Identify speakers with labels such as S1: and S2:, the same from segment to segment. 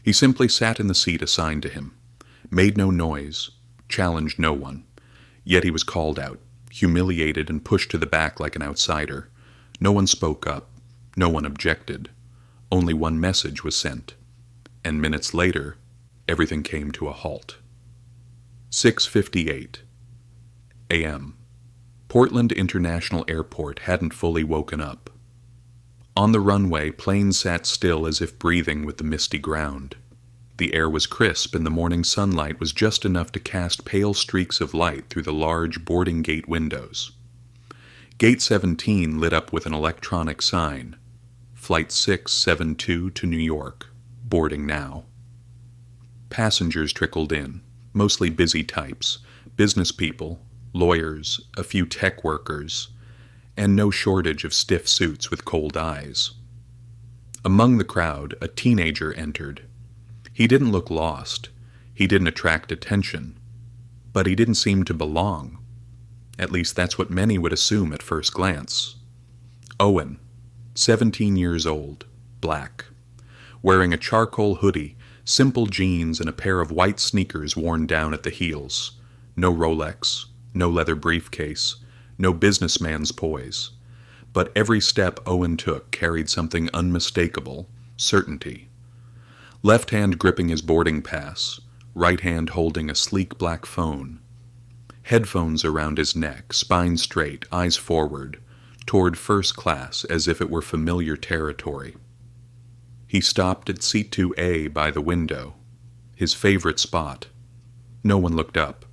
S1: He simply sat in the seat assigned to him, made no noise, challenged no one. Yet he was called out, humiliated and pushed to the back like an outsider. No one spoke up. No one objected. Only one message was sent. And minutes later, everything came to a halt. 6:58 a.m. Portland International Airport hadn't fully woken up. On the runway, planes sat still as if breathing with the misty ground. The air was crisp and the morning sunlight was just enough to cast pale streaks of light through the large boarding gate windows. Gate 17 lit up with an electronic sign, Flight 672 to New York, boarding now. Passengers trickled in, mostly busy types, business people, lawyers, a few tech workers, and no shortage of stiff suits with cold eyes. Among the crowd, a teenager entered. He didn't look lost. He didn't attract attention. But he didn't seem to belong. At least that's what many would assume at first glance. Owen, 17 years old, black, wearing a charcoal hoodie, simple jeans, and a pair of white sneakers worn down at the heels. No Rolex, no leather briefcase, no businessman's poise. But every step Owen took carried something unmistakable, certainty. Left hand gripping his boarding pass, right hand holding a sleek black phone. Headphones around his neck, spine straight, eyes forward, toward first class as if it were familiar territory. He stopped at seat 2A by the window, his favorite spot. No one looked up.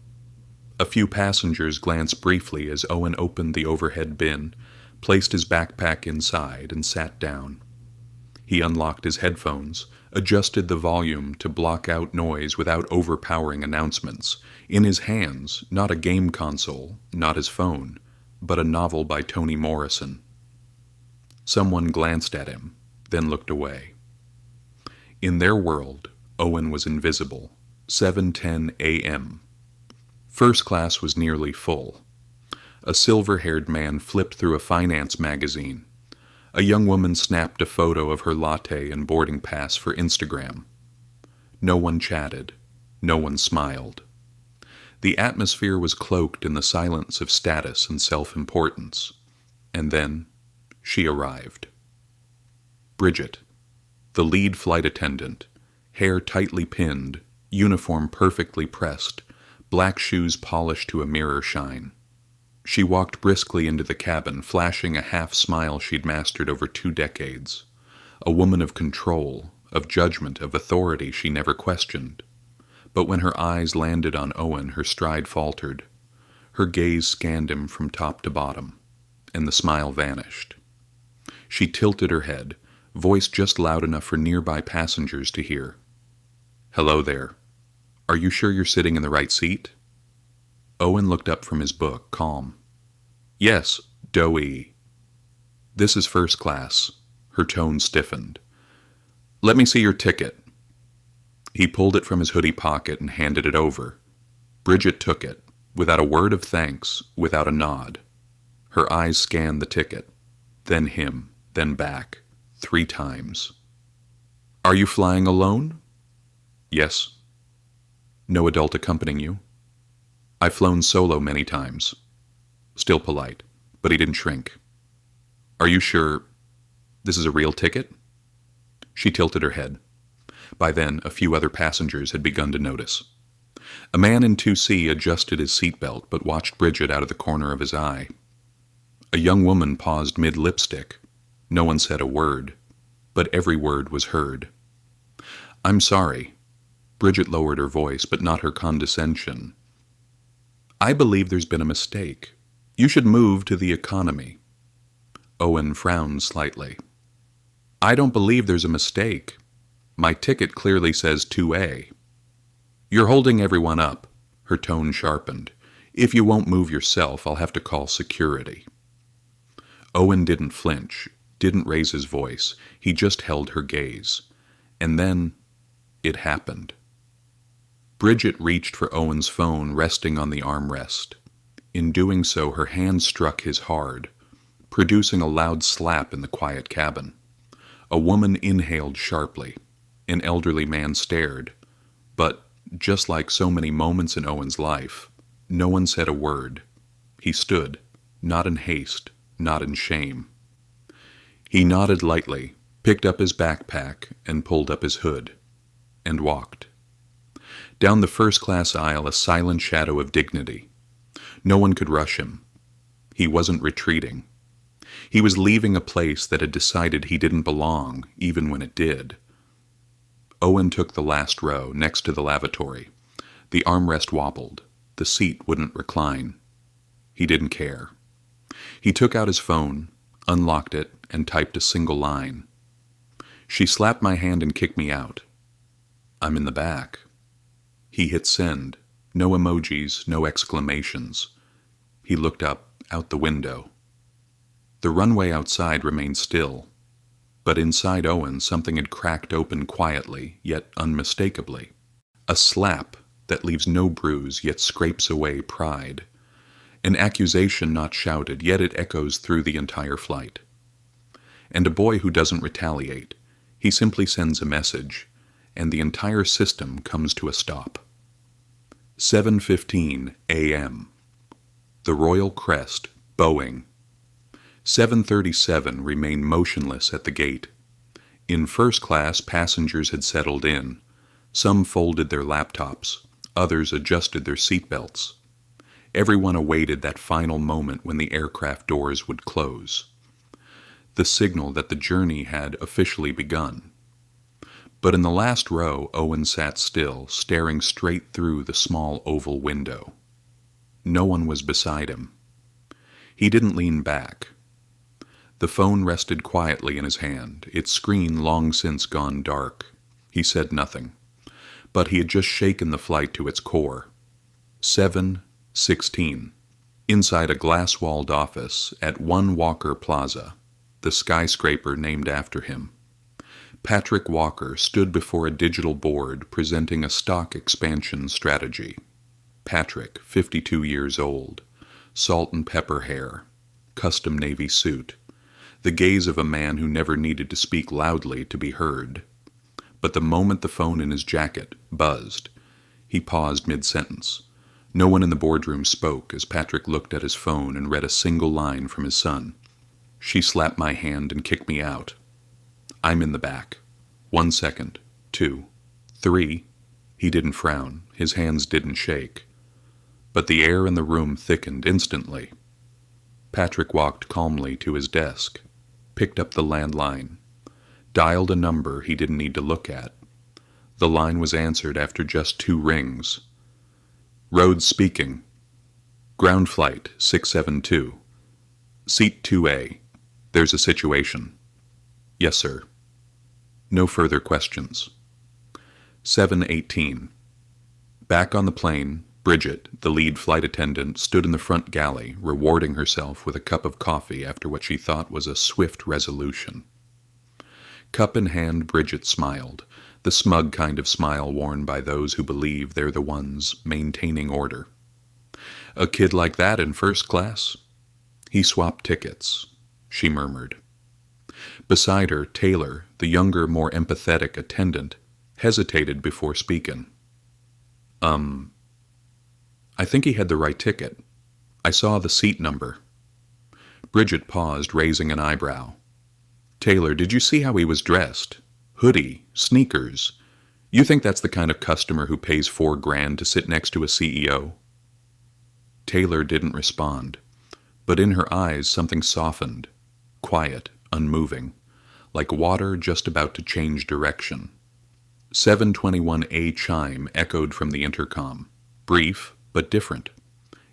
S1: A few passengers glanced briefly as Owen opened the overhead bin, placed his backpack inside, and sat down. He unlocked his headphones, adjusted the volume to block out noise without overpowering announcements. In his hands, not a game console, not his phone, but a novel by Toni Morrison. Someone glanced at him, then looked away. In their world, Owen was invisible. 7:10 a.m. First class was nearly full. A silver-haired man flipped through a finance magazine. A young woman snapped a photo of her latte and boarding pass for Instagram. No one chatted. No one smiled. The atmosphere was cloaked in the silence of status and self-importance. And then, she arrived. Bridget, the lead flight attendant, hair tightly pinned, uniform perfectly pressed, black shoes polished to a mirror shine. She walked briskly into the cabin, flashing a half-smile she'd mastered over 2 decades. A woman of control, of judgment, of authority she never questioned. But when her eyes landed on Owen, her stride faltered. Her gaze scanned him from top to bottom, and the smile vanished. She tilted her head, voice just loud enough for nearby passengers to hear. "Hello there. Are you sure you're sitting in the right seat?" Owen looked up from his book, calm. "Yes, doughy." "This is first class." Her tone stiffened. "Let me see your ticket." He pulled it from his hoodie pocket and handed it over. Bridget took it, without a word of thanks, without a nod. Her eyes scanned the ticket, then him, then back, 3 times. "Are you flying alone?" "Yes." "No adult accompanying you?" "I've flown solo many times." Still polite, but he didn't shrink. "Are you sure this is a real ticket?" She tilted her head. By then, a few other passengers had begun to notice. A man in 2C adjusted his seatbelt, but watched Bridget out of the corner of his eye. A young woman paused mid-lipstick. No one said a word, but every word was heard. "I'm sorry." Bridget lowered her voice, but not her condescension. "I believe there's been a mistake. You should move to the economy." Owen frowned slightly. "I don't believe there's a mistake. My ticket clearly says 2A. You're holding everyone up." Her tone sharpened. "If you won't move yourself, I'll have to call security." Owen didn't flinch, didn't raise his voice. He just held her gaze. And then, it happened. Bridget reached for Owen's phone resting on the armrest. In doing so, her hand struck his hard, producing a loud slap in the quiet cabin. A woman inhaled sharply. An elderly man stared, but, just like so many moments in Owen's life, no one said a word. He stood, not in haste, not in shame. He nodded lightly, picked up his backpack, and pulled up his hood, and walked. Down the first-class aisle, a silent shadow of dignity. No one could rush him. He wasn't retreating. He was leaving a place that had decided he didn't belong, even when it did. Owen took the last row, next to the lavatory. The armrest wobbled. The seat wouldn't recline. He didn't care. He took out his phone, unlocked it, and typed a single line. She slapped my hand and kicked me out. I'm in the back. He hit send. No emojis, no exclamations. He looked up, out the window. The runway outside remained still, but inside Owen something had cracked open quietly, yet unmistakably. A slap that leaves no bruise, yet scrapes away pride. An accusation not shouted, yet it echoes through the entire flight. And a boy who doesn't retaliate. He simply sends a message, and the entire system comes to a stop. 7:15 a.m. The Royal Crest, Boeing. 737 remained motionless at the gate. In first class, passengers had settled in. Some folded their laptops. Others adjusted their seatbelts. Everyone awaited that final moment when the aircraft doors would close. The signal that the journey had officially begun. But in the last row, Owen sat still, staring straight through the small oval window. No one was beside him. He didn't lean back. The phone rested quietly in his hand, its screen long since gone dark. He said nothing, but he had just shaken the flight to its core. 7:16. Inside a glass-walled office at 1 Walker Plaza, the skyscraper named after him. Patrick Walker stood before a digital board presenting a stock expansion strategy. Patrick, 52 years old, salt and pepper hair, custom navy suit, the gaze of a man who never needed to speak loudly to be heard. But the moment the phone in his jacket buzzed, he paused mid-sentence. No one in the boardroom spoke as Patrick looked at his phone and read a single line from his son. She slapped my hand and kicked me out. I'm in the back. 1 second. 2. 3. He didn't frown. His hands didn't shake. But the air in the room thickened instantly. Patrick walked calmly to his desk, picked up the landline, dialed a number he didn't need to look at. The line was answered after just 2 rings. Rhodes speaking. Ground flight 672. Seat 2A. There's a situation. Yes, sir. No further questions. 7:18. Back on the plane, Bridget, the lead flight attendant, stood in the front galley, rewarding herself with a cup of coffee after what she thought was a swift resolution. Cup in hand, Bridget smiled, the smug kind of smile worn by those who believe they're the ones maintaining order. A kid like that in first class? He swapped tickets, she murmured. Beside her, Taylor, the younger, more empathetic attendant, hesitated before speaking. I think he had the right ticket. I saw the seat number. Bridget paused, raising an eyebrow. Taylor, did you see how he was dressed? Hoodie, sneakers. You think that's the kind of customer who pays $4,000 to sit next to a CEO? Taylor didn't respond, but in her eyes something softened, quiet, unmoving, like water just about to change direction. 7:21 chime echoed from the intercom, brief but different.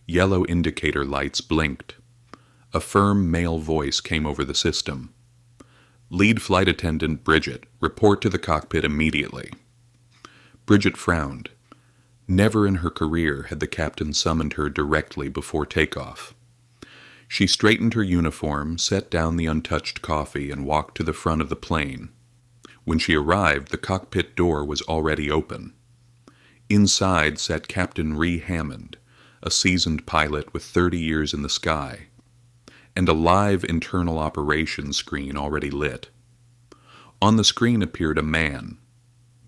S1: Yellow indicator lights blinked. A firm male voice came over the system. Lead flight attendant Bridget, report to the cockpit immediately. Bridget frowned. Never in her career had the captain summoned her directly before takeoff. She straightened her uniform, set down the untouched coffee, and walked to the front of the plane. When she arrived, the cockpit door was already open. Inside sat Captain Ree Hammond, a seasoned pilot with 30 years in the sky, and a live internal operations screen already lit. On the screen appeared a man,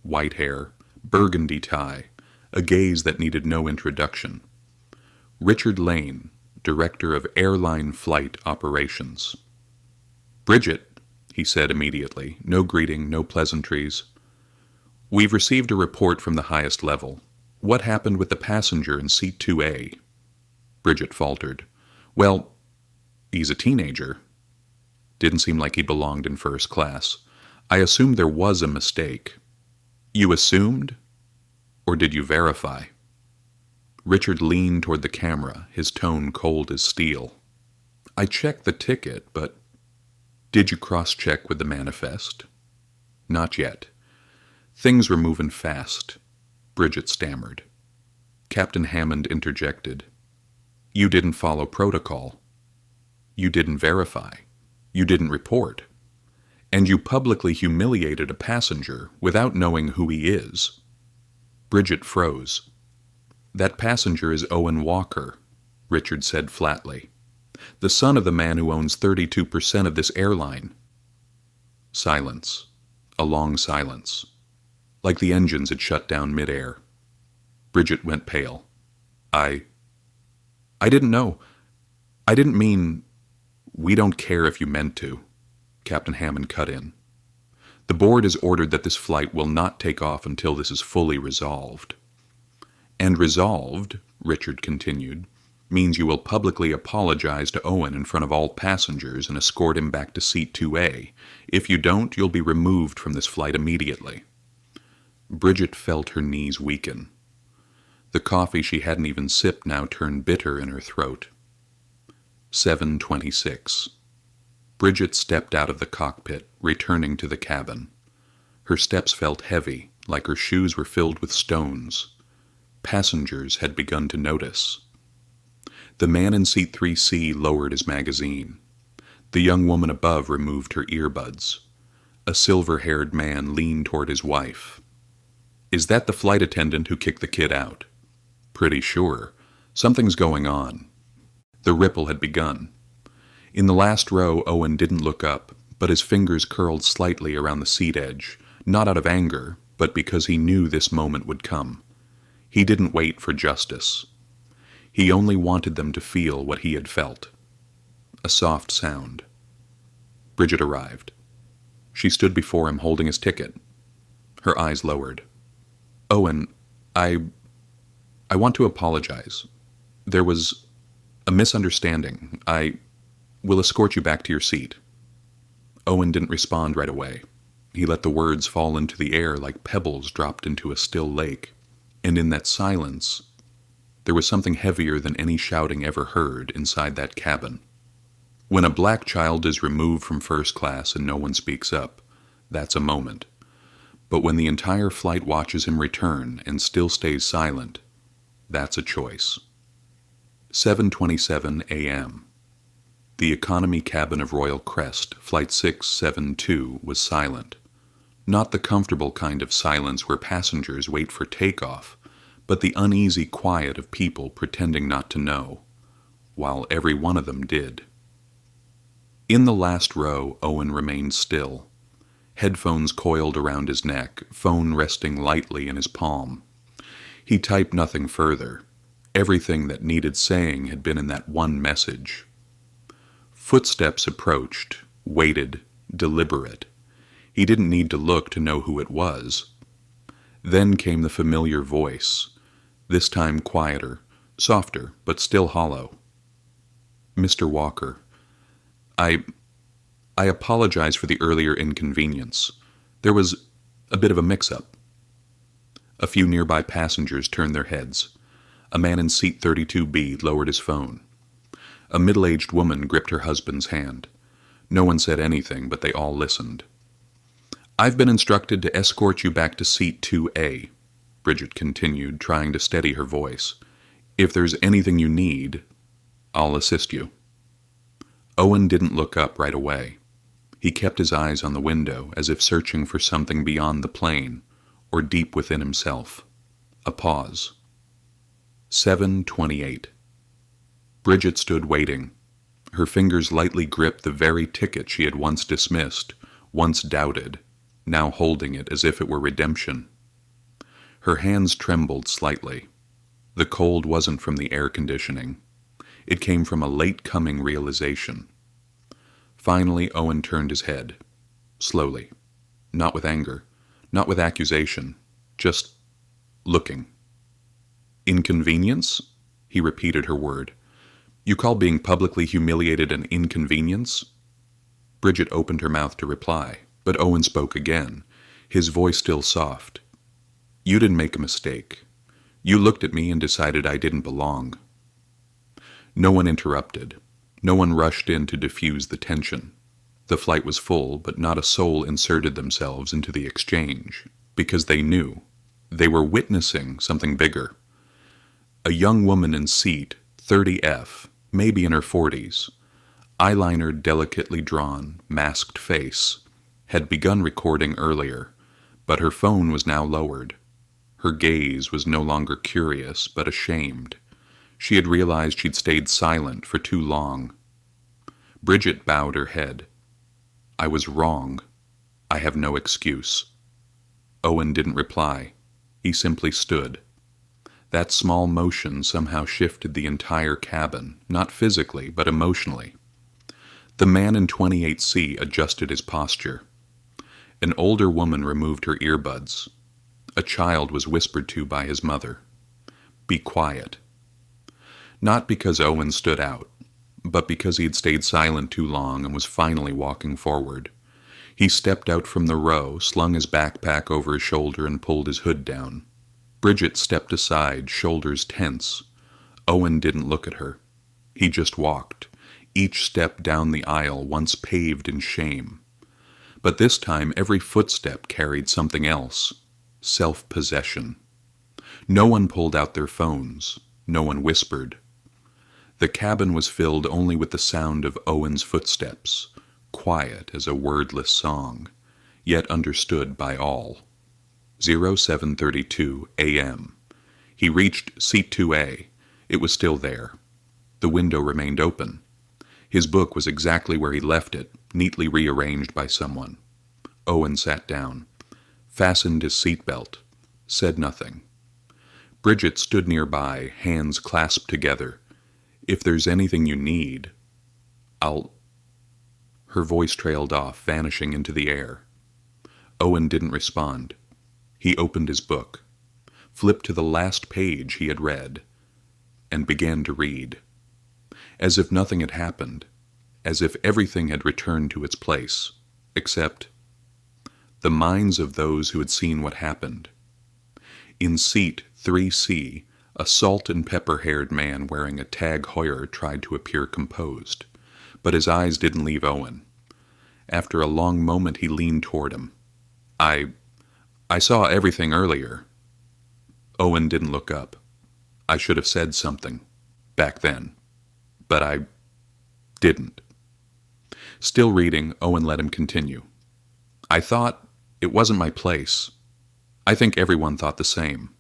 S1: white hair, burgundy tie, a gaze that needed no introduction. Richard Lane, Director of Airline Flight Operations. "Bridget," he said immediately, no greeting, no pleasantries. "We've received a report from the highest level. What happened with the passenger in seat 2A? Bridget faltered. "Well, he's a teenager. Didn't seem like he belonged in first class. I assumed there was a mistake." "You assumed? Or did you verify?" Richard leaned toward the camera, his tone cold as steel. "I checked the ticket, but—" "Did you cross-check with the manifest?" "Not yet. Things were moving fast," Bridget stammered. Captain Hammond interjected. "You didn't follow protocol. You didn't verify. You didn't report. And you publicly humiliated a passenger without knowing who he is." Bridget froze. "That passenger is Owen Walker," Richard said flatly. "The son of the man who owns 32% of this airline." Silence. A long silence. Like the engines had shut down midair. Bridget went pale. I didn't know. I didn't mean—" "We don't care if you meant to," Captain Hammond cut in. "The board has ordered that this flight will not take off until this is fully resolved." "And resolved," Richard continued, "means you will publicly apologize to Owen in front of all passengers and escort him back to seat 2A. If you don't, you'll be removed from this flight immediately." Bridget felt her knees weaken. The coffee she hadn't even sipped now turned bitter in her throat. 7:26. Bridget stepped out of the cockpit, returning to the cabin. Her steps felt heavy, like her shoes were filled with stones. Passengers had begun to notice. The man in seat 3C lowered his magazine. The young woman above removed her earbuds. A silver-haired man leaned toward his wife. "Is that the flight attendant who kicked the kid out?" "Pretty sure. Something's going on." The ripple had begun. In the last row, Owen didn't look up, but his fingers curled slightly around the seat edge, not out of anger, but because he knew this moment would come. He didn't wait for justice. He only wanted them to feel what he had felt. A soft sound. Bridget arrived. She stood before him holding his ticket. Her eyes lowered. "Owen, I want to apologize. There was a misunderstanding. I will escort you back to your seat." Owen didn't respond right away. He let the words fall into the air like pebbles dropped into a still lake, and in that silence, there was something heavier than any shouting ever heard inside that cabin. When a black child is removed from first class and no one speaks up, that's a moment. But when the entire flight watches him return and still stays silent, that's a choice. 7:27 a.m. The economy cabin of Royal Crest, Flight 672, was silent. Not the comfortable kind of silence where passengers wait for takeoff, but the uneasy quiet of people pretending not to know, while every one of them did. In the last row, Owen remained still. Headphones coiled around his neck, phone resting lightly in his palm. He typed nothing further. Everything that needed saying had been in that one message. Footsteps approached, waited, deliberate. He didn't need to look to know who it was. Then came the familiar voice, this time quieter, softer, but still hollow. "Mr. Walker, I apologize for the earlier inconvenience. There was a bit of a mix-up." A few nearby passengers turned their heads. A man in seat 32B lowered his phone. A middle-aged woman gripped her husband's hand. No one said anything, but they all listened. "I've been instructed to escort you back to seat 2A, Bridget continued, trying to steady her voice. "If there's anything you need, I'll assist you." Owen didn't look up right away. He kept his eyes on the window, as if searching for something beyond the plane, or deep within himself. A pause. 7:28. Bridget stood waiting. Her fingers lightly gripped the very ticket she had once dismissed, once doubted, now holding it as if it were redemption. Her hands trembled slightly. The cold wasn't from the air conditioning. It came from a late-coming realization. Finally, Owen turned his head. Slowly. Not with anger. Not with accusation. Just looking. Inconvenience? He repeated her word. You call being publicly humiliated an inconvenience? Bridget opened her mouth to reply, but Owen spoke again, his voice still soft. You didn't make a mistake. You looked at me and decided I didn't belong. No one interrupted. No one rushed in to diffuse the tension. The flight was full, but not a soul inserted themselves into the exchange, because they knew. They were witnessing something bigger. A young woman in seat 30F, maybe in her 40s, eyeliner delicately drawn, masked face, had begun recording earlier, but her phone was now lowered. Her gaze was no longer curious, but ashamed. She had realized she'd stayed silent for too long. Bridget bowed her head. I was wrong. I have no excuse. Owen didn't reply. He simply stood. That small motion somehow shifted the entire cabin, not physically, but emotionally. The man in 28C adjusted his posture. An older woman removed her earbuds. A child was whispered to by his mother. Be quiet. Not because Owen stood out, but because he had stayed silent too long and was finally walking forward. He stepped out from the row, slung his backpack over his shoulder, and pulled his hood down. Bridget stepped aside, shoulders tense. Owen didn't look at her. He just walked, each step down the aisle once paved in shame. But this time every footstep carried something else. Self-possession. No one pulled out their phones. No one whispered. The cabin was filled only with the sound of Owen's footsteps, quiet as a wordless song, yet understood by all. 07:32 a.m. He reached seat 2A. It was still there. The window remained open. His book was exactly where he left it, neatly rearranged by someone. Owen sat down, fastened his seatbelt, said nothing. Bridget stood nearby, hands clasped together. If there's anything you need, I'll... Her voice trailed off, vanishing into the air. Owen didn't respond. He opened his book, flipped to the last page he had read, and began to read. As if nothing had happened, as if everything had returned to its place, except the minds of those who had seen what happened. In seat 3C, a salt and pepper-haired man wearing a Tag Heuer tried to appear composed, but his eyes didn't leave Owen. After a long moment he leaned toward him. I saw everything earlier. Owen didn't look up. I should have said something, back then, but I didn't. Still reading, Owen let him continue. I thought it wasn't my place. I think everyone thought the same.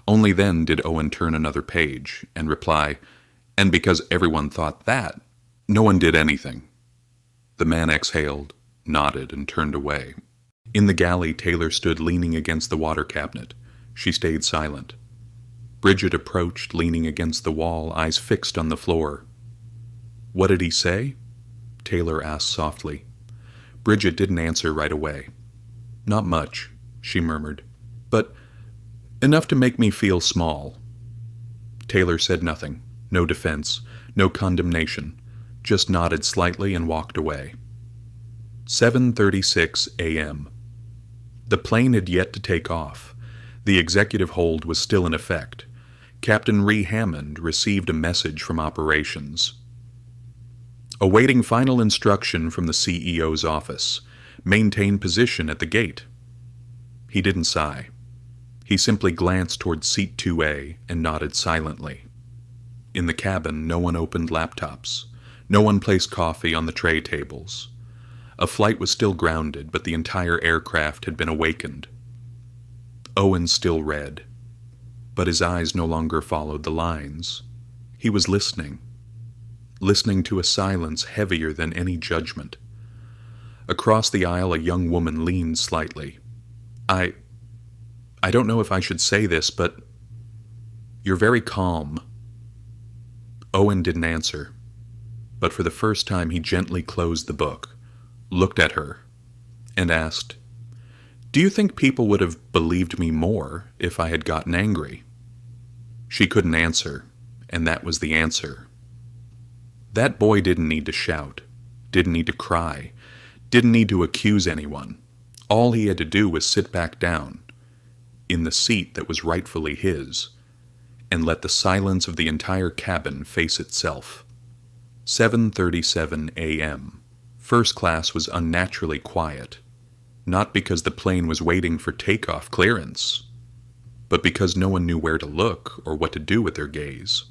S1: Only then did Owen turn another page and reply, and because everyone thought that, no one did anything. The man exhaled, nodded, and turned away. In the galley, Taylor stood leaning against the water cabinet. She stayed silent. Bridget approached, leaning against the wall, eyes fixed on the floor. What did he say? Taylor asked softly. Bridget didn't answer right away. Not much, she murmured, but enough to make me feel small. Taylor said nothing, no defense, no condemnation, just nodded slightly and walked away. 7:36 a.m. The plane had yet to take off. The executive hold was still in effect. Captain Ree Hammond received a message from operations. Awaiting final instruction from the CEO's office. Maintain position at the gate. He didn't sigh. He simply glanced toward seat 2A and nodded silently. In the cabin, no one opened laptops. No one placed coffee on the tray tables. A flight was still grounded, but the entire aircraft had been awakened. Owen still read, but his eyes no longer followed the lines. He was listening to a silence heavier than any judgment. Across the aisle, a young woman leaned slightly. I don't know if I should say this, but you're very calm." Owen didn't answer, but for the first time he gently closed the book, looked at her, and asked, "Do you think people would have believed me more if I had gotten angry?" She couldn't answer, and that was the answer. That boy didn't need to shout, didn't need to cry, didn't need to accuse anyone. All he had to do was sit back down, in the seat that was rightfully his, and let the silence of the entire cabin face itself. 7:37 a.m. First class was unnaturally quiet, not because the plane was waiting for takeoff clearance, but because no one knew where to look or what to do with their gaze.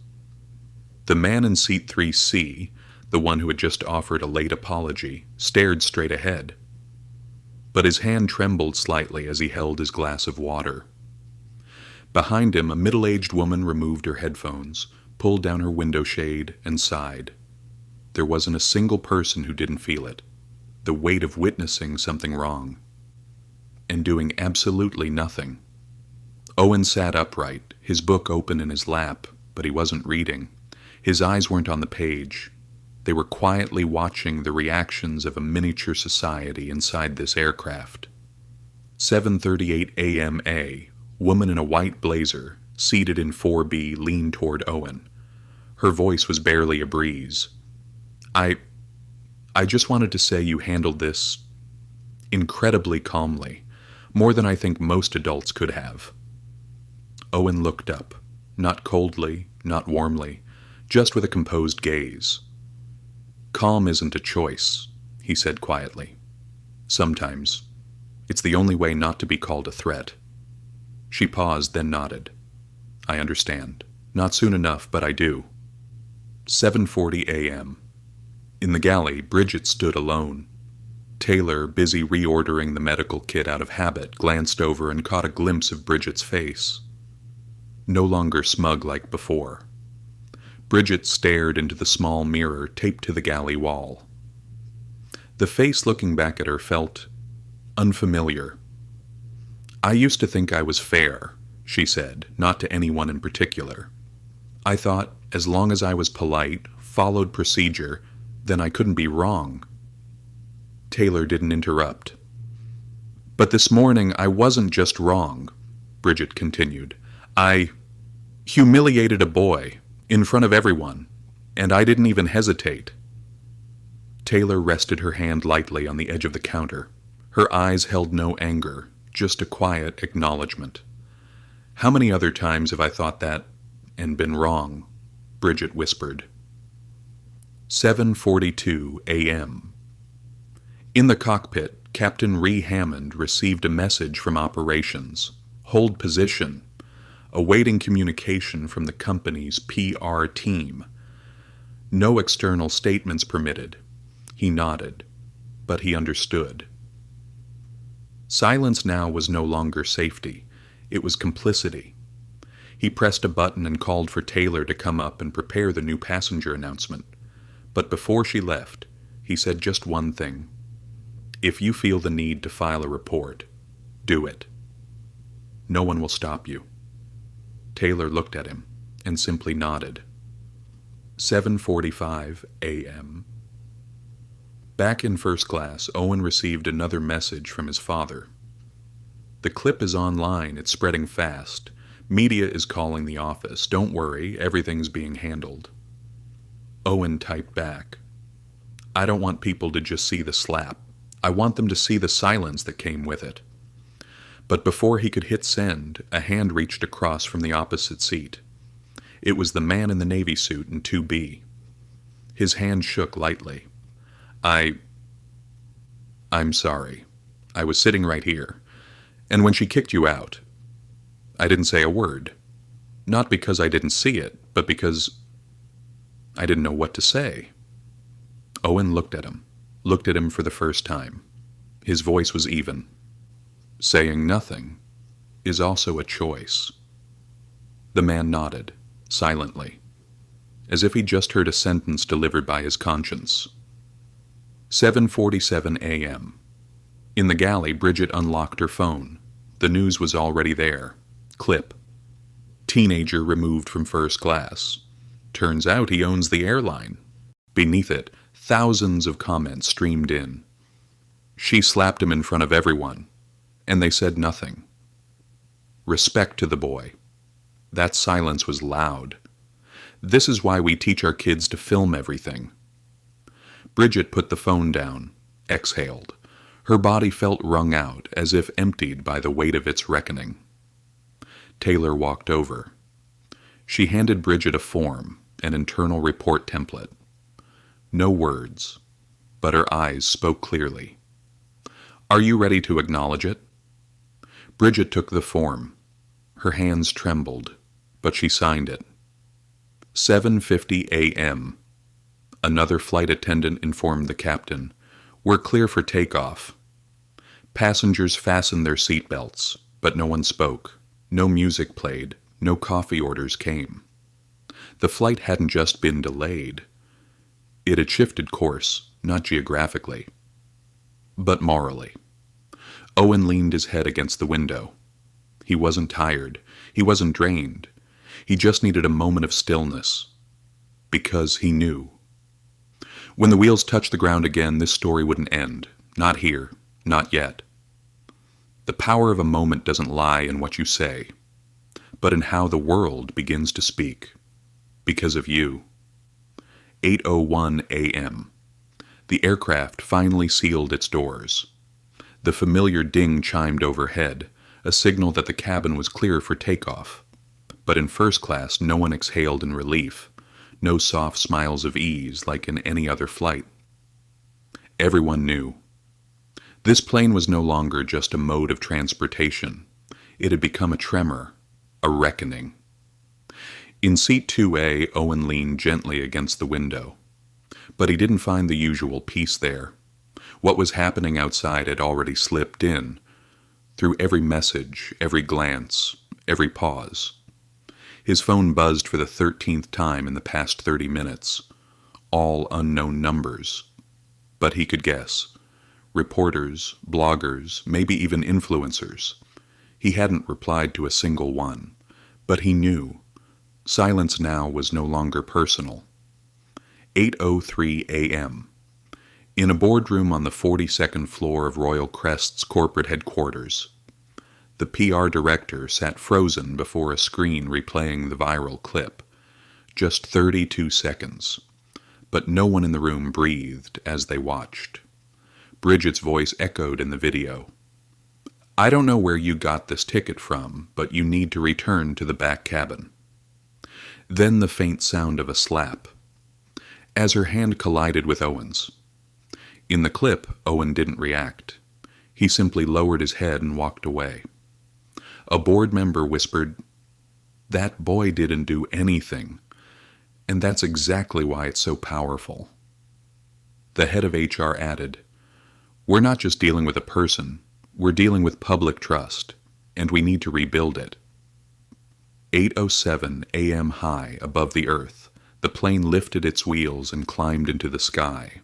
S1: The man in seat 3C, the one who had just offered a late apology, stared straight ahead, but his hand trembled slightly as he held his glass of water. Behind him, a middle-aged woman removed her headphones, pulled down her window shade, and sighed. There wasn't a single person who didn't feel it, the weight of witnessing something wrong, and doing absolutely nothing. Owen sat upright, his book open in his lap, but he wasn't reading. His eyes weren't on the page. They were quietly watching the reactions of a miniature society inside this aircraft. 7:38 a.m. Woman in a white blazer, seated in 4B, leaned toward Owen. Her voice was barely a breeze. I just wanted to say you handled this incredibly calmly, more than I think most adults could have." Owen looked up, not coldly, not warmly, just with a composed gaze. "Calm isn't a choice," he said quietly. "Sometimes. It's the only way not to be called a threat." She paused, then nodded. "I understand. Not soon enough, but I do." 7:40 a.m. In the galley, Bridget stood alone. Taylor, busy reordering the medical kit out of habit, glanced over and caught a glimpse of Bridget's face. No longer smug like before. Bridget stared into the small mirror taped to the galley wall. The face looking back at her felt unfamiliar. "I used to think I was fair," she said, not to anyone in particular. "I thought as long as I was polite, followed procedure, then I couldn't be wrong." Taylor didn't interrupt. "But this morning I wasn't just wrong," Bridget continued. "I humiliated a boy in front of everyone, and I didn't even hesitate." Taylor rested her hand lightly on the edge of the counter. Her eyes held no anger, just a quiet acknowledgement. "How many other times have I thought that and been wrong?" Bridget whispered. 7:42 a.m. In the cockpit, Captain Ree Hammond received a message from operations. Hold position. Awaiting communication from the company's PR team. No external statements permitted. He nodded, but he understood. Silence now was no longer safety. It was complicity. He pressed a button and called for Taylor to come up and prepare the new passenger announcement. But before she left, he said just one thing. "If you feel the need to file a report, do it. No one will stop you." Taylor looked at him and simply nodded. 7:45 a.m. Back in first class, Owen received another message from his father. "The clip is online. It's spreading fast. Media is calling the office. Don't worry, everything's being handled." Owen typed back, "I don't want people to just see the slap. I want them to see the silence that came with it." But before he could hit send, a hand reached across from the opposite seat. It was the man in the Navy suit in 2B. His hand shook lightly. I'm sorry. I was sitting right here. And when she kicked you out, I didn't say a word. Not because I didn't see it, but because I didn't know what to say." Owen looked at him for the first time. His voice was even. "Saying nothing is also a choice." The man nodded, silently, as if he just heard a sentence delivered by his conscience. 7:47 a.m. In the galley, Bridget unlocked her phone. The news was already there. Clip. Teenager removed from first class. Turns out he owns the airline. Beneath it, thousands of comments streamed in. She slapped him in front of everyone, and they said nothing. Respect to the boy. That silence was loud. This is why we teach our kids to film everything. Bridget put the phone down, exhaled. Her body felt wrung out, as if emptied by the weight of its reckoning. Taylor walked over. She handed Bridget a form, an internal report template. No words, but her eyes spoke clearly. Are you ready to acknowledge it? Bridget took the form. Her hands trembled, but she signed it. 7:50 a.m. Another flight attendant informed the captain, "We're clear for takeoff." Passengers fastened their seatbelts, but no one spoke. No music played. No coffee orders came. The flight hadn't just been delayed. It had shifted course, not geographically, but morally. Owen leaned his head against the window. He wasn't tired. He wasn't drained. He just needed a moment of stillness. Because he knew. When the wheels touched the ground again, this story wouldn't end. Not here. Not yet. The power of a moment doesn't lie in what you say, but in how the world begins to speak. Because of you. 8:01 a.m. The aircraft finally sealed its doors. The familiar ding chimed overhead, a signal that the cabin was clear for takeoff. But in first class, no one exhaled in relief. No soft smiles of ease like in any other flight. Everyone knew. This plane was no longer just a mode of transportation. It had become a tremor, a reckoning. In seat 2A, Owen leaned gently against the window. But he didn't find the usual peace there. What was happening outside had already slipped in, through every message, every glance, every pause. His phone buzzed for the 13th time in the past 30 minutes. All unknown numbers. But he could guess. Reporters, bloggers, maybe even influencers. He hadn't replied to a single one. But he knew. Silence now was no longer personal. 8:03 a.m. In a boardroom on the 42nd floor of Royal Crest's corporate headquarters. The PR director sat frozen before a screen replaying the viral clip. Just 32 seconds. But no one in the room breathed as they watched. Bridget's voice echoed in the video. "I don't know where you got this ticket from, but you need to return to the back cabin." Then the faint sound of a slap, as her hand collided with Owen's. In the clip, Owen didn't react. He simply lowered his head and walked away. A board member whispered, "That boy didn't do anything." And that's exactly why it's so powerful. The head of HR added, "We're not just dealing with a person, we're dealing with public trust, and we need to rebuild it." 8:07 a.m. high above the earth, the plane lifted its wheels and climbed into the sky.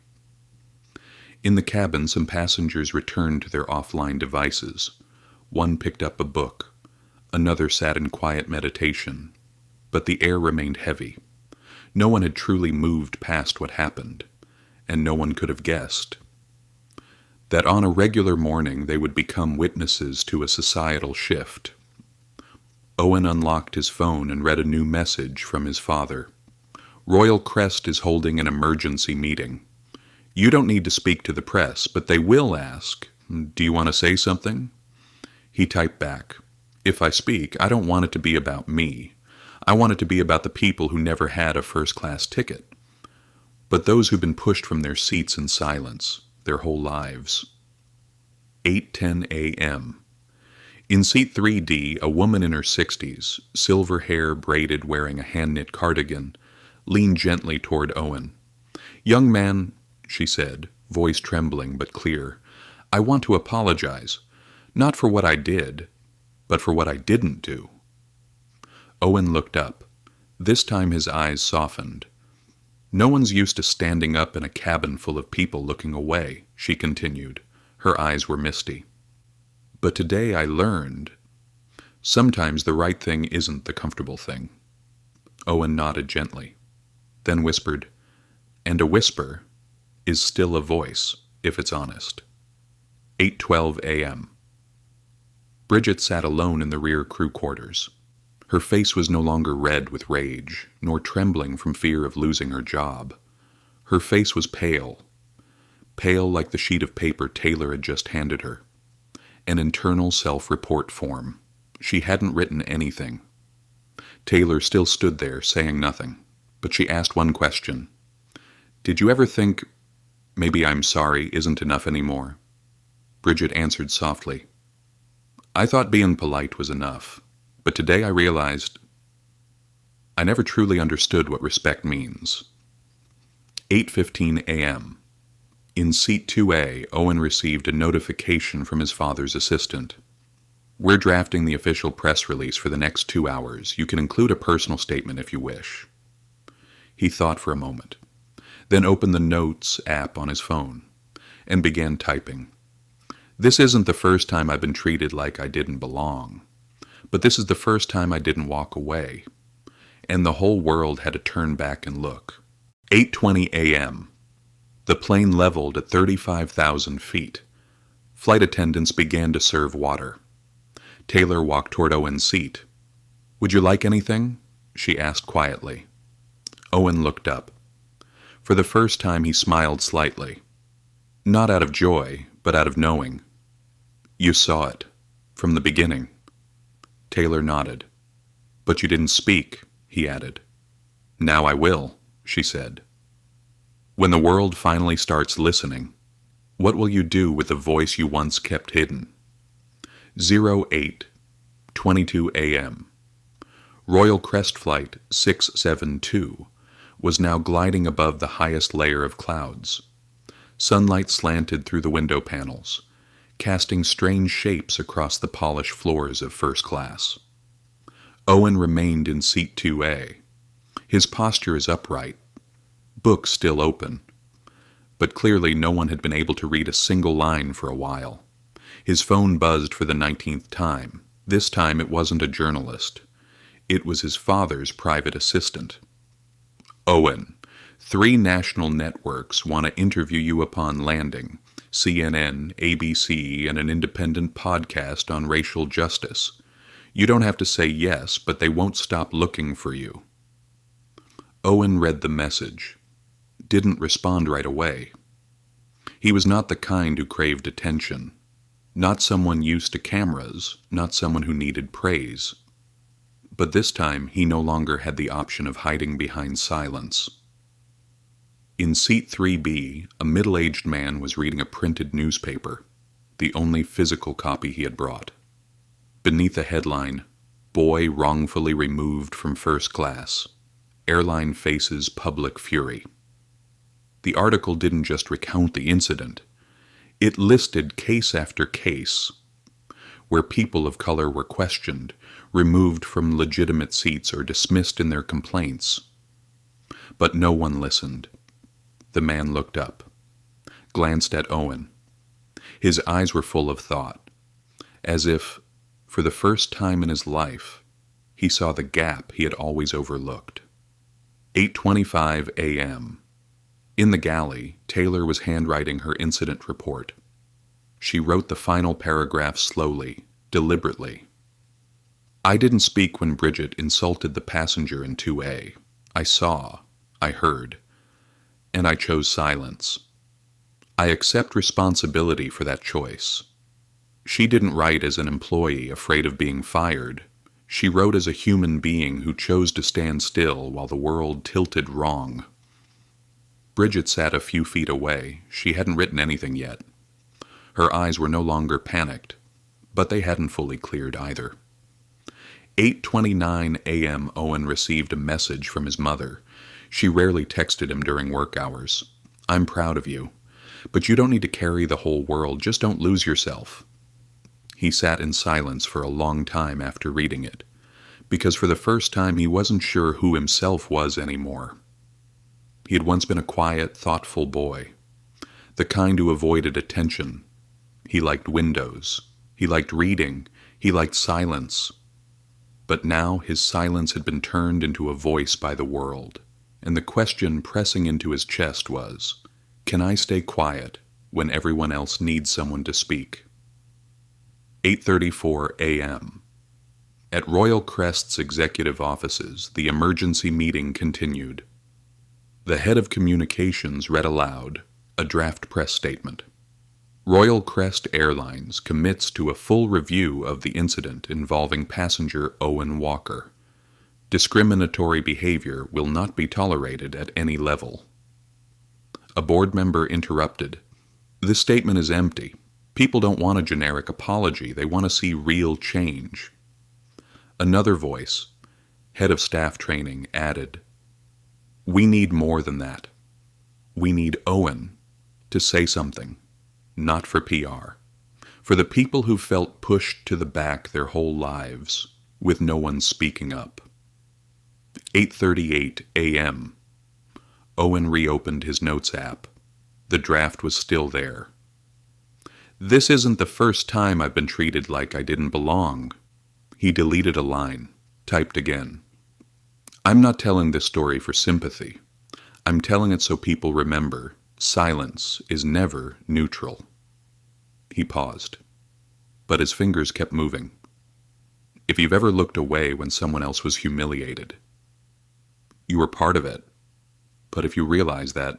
S1: In the cabin, some passengers returned to their offline devices. One picked up a book. Another sat in quiet meditation. But the air remained heavy. No one had truly moved past what happened, and no one could have guessed that on a regular morning they would become witnesses to a societal shift. Owen unlocked his phone and read a new message from his father. "Royal Crest is holding an emergency meeting. You don't need to speak to the press, but they will ask, 'Do you want to say something?'" He typed back, "If I speak, I don't want it to be about me. I want it to be about the people who never had a first-class ticket. But those who've been pushed from their seats in silence, their whole lives." 8:10 a.m. In seat 3D, a woman in her 60s, silver hair braided wearing a hand-knit cardigan, leaned gently toward Owen. "Young man," she said, voice trembling but clear, "I want to apologize, not for what I did, but for what I didn't do." Owen looked up. This time his eyes softened. No one's used to standing up in a cabin full of people looking away, she continued. Her eyes were misty. But today I learned, sometimes the right thing isn't the comfortable thing. Owen nodded gently, then whispered, and a whisper is still a voice, if it's honest. 8:12 a.m. Bridget sat alone in the rear crew quarters. Her face was no longer red with rage, nor trembling from fear of losing her job. Her face was pale, pale like the sheet of paper Taylor had just handed her. An internal self-report form. She hadn't written anything. Taylor still stood there, saying nothing, but she asked one question. Did you ever think, maybe I'm sorry isn't enough anymore? Bridget answered softly. I thought being polite was enough. But today I realized I never truly understood what respect means. 8:15 a.m. In seat 2A, Owen received a notification from his father's assistant. We're drafting the official press release for the next 2 hours. You can include a personal statement if you wish. He thought for a moment, then opened the Notes app on his phone and began typing. This isn't the first time I've been treated like I didn't belong. But this is the first time I didn't walk away, and the whole world had to turn back and look. 8:20 a.m. The plane leveled at 35,000 feet. Flight attendants began to serve water. Taylor walked toward Owen's seat. Would you like anything? She asked quietly. Owen looked up. For the first time he smiled slightly. Not out of joy, but out of knowing. You saw it, from the beginning. Taylor nodded. But you didn't speak, he added. Now I will, she said. When the world finally starts listening, what will you do with the voice you once kept hidden? 08:22 a.m. Royal Crest Flight 672 was now gliding above the highest layer of clouds. Sunlight slanted through the window panels, casting strange shapes across the polished floors of first class. Owen remained in seat 2A. His posture is upright, book still open. But clearly no one had been able to read a single line for a while. His phone buzzed for the 19th time. This time it wasn't a journalist. It was his father's private assistant. Owen, 3 national networks want to interview you upon landing. CNN, ABC, and an independent podcast on racial justice. You don't have to say yes, but they won't stop looking for you. Owen read the message. Didn't respond right away. He was not the kind who craved attention. Not someone used to cameras, not someone who needed praise. But this time he no longer had the option of hiding behind silence. In seat 3B, a middle-aged man was reading a printed newspaper, the only physical copy he had brought. Beneath a headline, Boy Wrongfully Removed from First Class. Airline Faces Public Fury. The article didn't just recount the incident. It listed case after case where people of color were questioned, removed from legitimate seats or dismissed in their complaints. But no one listened. The man looked up, glanced at Owen. His eyes were full of thought, as if, for the first time in his life, he saw the gap he had always overlooked. 8:25 a.m. In the galley, Taylor was handwriting her incident report. She wrote the final paragraph slowly, deliberately. I didn't speak when Bridget insulted the passenger in 2A. I saw, I heard, and I chose silence. I accept responsibility for that choice. She didn't write as an employee afraid of being fired. She wrote as a human being who chose to stand still while the world tilted wrong. Bridget sat a few feet away. She hadn't written anything yet. Her eyes were no longer panicked, but they hadn't fully cleared either. 8:29 a.m. Owen received a message from his mother. She rarely texted him during work hours. I'm proud of you, but you don't need to carry the whole world. Just don't lose yourself. He sat in silence for a long time after reading it, because for the first time he wasn't sure who himself was anymore. He had once been a quiet, thoughtful boy, the kind who avoided attention. He liked windows. He liked reading. He liked silence. But now his silence had been turned into a voice by the world, and the question pressing into his chest was, can I stay quiet when everyone else needs someone to speak? 8:34 a.m. At Royal Crest's executive offices, the emergency meeting continued. The head of communications read aloud a draft press statement. Royal Crest Airlines commits to a full review of the incident involving passenger Owen Walker. Discriminatory behavior will not be tolerated at any level. A board member interrupted. This statement is empty. People don't want a generic apology. They want to see real change. Another voice, head of staff training, added, we need more than that. We need Owen to say something, not for PR. For the people who felt pushed to the back their whole lives, with no one speaking up. 8:38 a.m. Owen reopened his notes app. The draft was still there. This isn't the first time I've been treated like I didn't belong. He deleted a line, typed again. I'm not telling this story for sympathy. I'm telling it so people remember silence is never neutral. He paused, but his fingers kept moving. If you've ever looked away when someone else was humiliated, you were part of it. But if you realize that,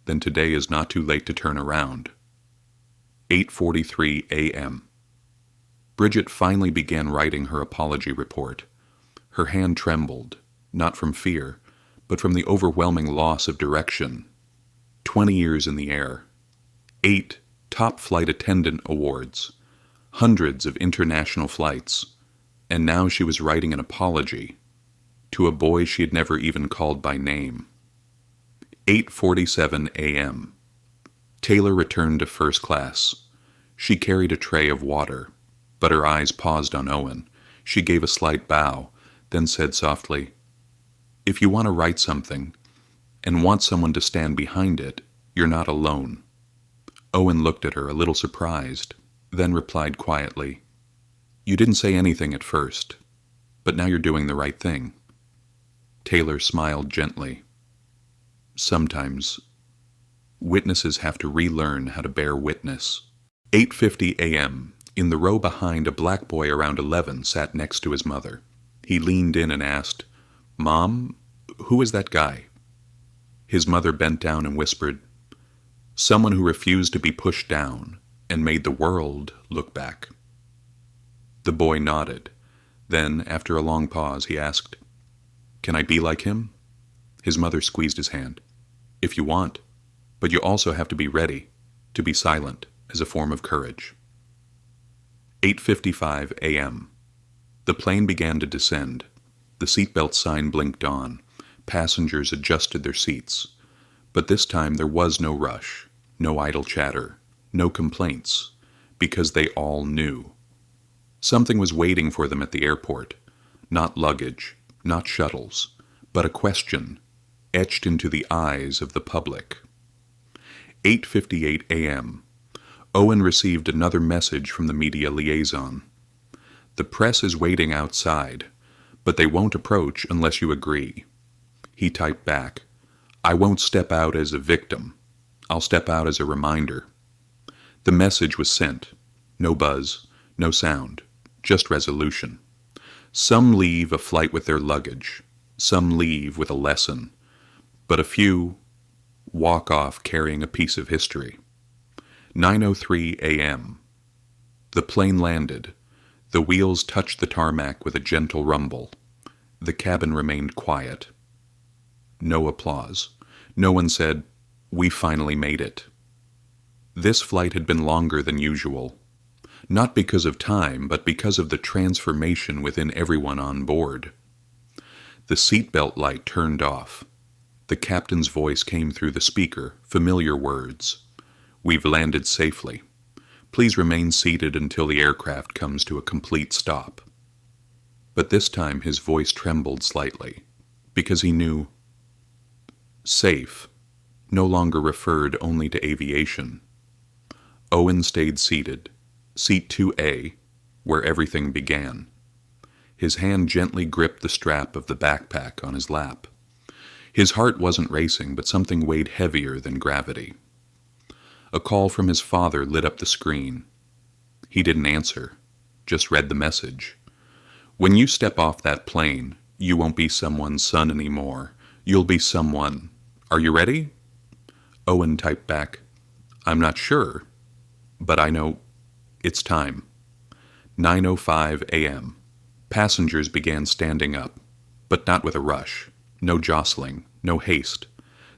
S1: then today is not too late to turn around. 8:43 a.m. Bridget finally began writing her apology report. Her hand trembled, not from fear, but from the overwhelming loss of direction. 20 years in the air, 8 top flight attendant awards, hundreds of international flights, and now she was writing an apology to a boy she had never even called by name. 8:47 a.m. Taylor returned to first class. She carried a tray of water, but her eyes paused on Owen. She gave a slight bow, then said softly, if you want to write something, and want someone to stand behind it, you're not alone. Owen looked at her, a little surprised, then replied quietly, you didn't say anything at first, but now you're doing the right thing. Taylor smiled gently. Sometimes, witnesses have to relearn how to bear witness. 8:50 a.m. In the row behind, a black boy around 11 sat next to his mother. He leaned in and asked, Mom, who is that guy? His mother bent down and whispered, someone who refused to be pushed down and made the world look back. The boy nodded. Then, after a long pause, he asked, can I be like him? His mother squeezed his hand. If you want, but you also have to be ready to be silent as a form of courage. 8:55 a.m. The plane began to descend. The seatbelt sign blinked on. Passengers adjusted their seats. But this time there was no rush, no idle chatter, no complaints, because they all knew. Something was waiting for them at the airport. Not luggage, not shuttles, but a question etched into the eyes of the public. 8:58 a.m. Owen received another message from the media liaison. The press is waiting outside, but they won't approach unless you agree. He typed back, I won't step out as a victim. I'll step out as a reminder. The message was sent. No buzz, no sound, just resolution. Some leave a flight with their luggage. Some leave with a lesson. But a few walk off carrying a piece of history. 9:03 a.m. The plane landed. The wheels touched the tarmac with a gentle rumble. The cabin remained quiet. No applause. No one said, we finally made it. This flight had been longer than usual. Not because of time, but because of the transformation within everyone on board. The seatbelt light turned off. The captain's voice came through the speaker, familiar words. We've landed safely. Please remain seated until the aircraft comes to a complete stop. But this time his voice trembled slightly, because he knew Safe no longer referred only to aviation. Owen stayed seated, seat 2A, where everything began. His hand gently gripped the strap of the backpack on his lap. His heart wasn't racing, but something weighed heavier than gravity. A call from his father lit up the screen. He didn't answer, just read the message. When you step off that plane, you won't be someone's son anymore. You'll be someone. Are you ready? Owen typed back, I'm not sure, but I know it's time. 9:05 a.m. Passengers began standing up, but not with a rush. No jostling, no haste.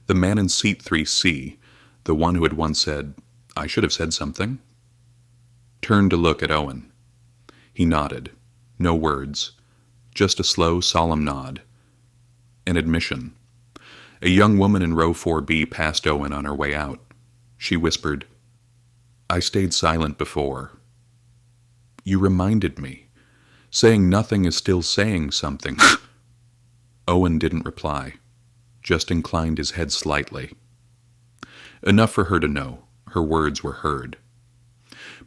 S1: The man in seat 3C, the one who had once said, I should have said something, turned to look at Owen. He nodded. No words. Just a slow, solemn nod. An admission. A young woman in row 4B passed Owen on her way out. She whispered, I stayed silent before. You reminded me. Saying nothing is still saying something. Owen didn't reply, just inclined his head slightly. Enough for her to know. Her words were heard.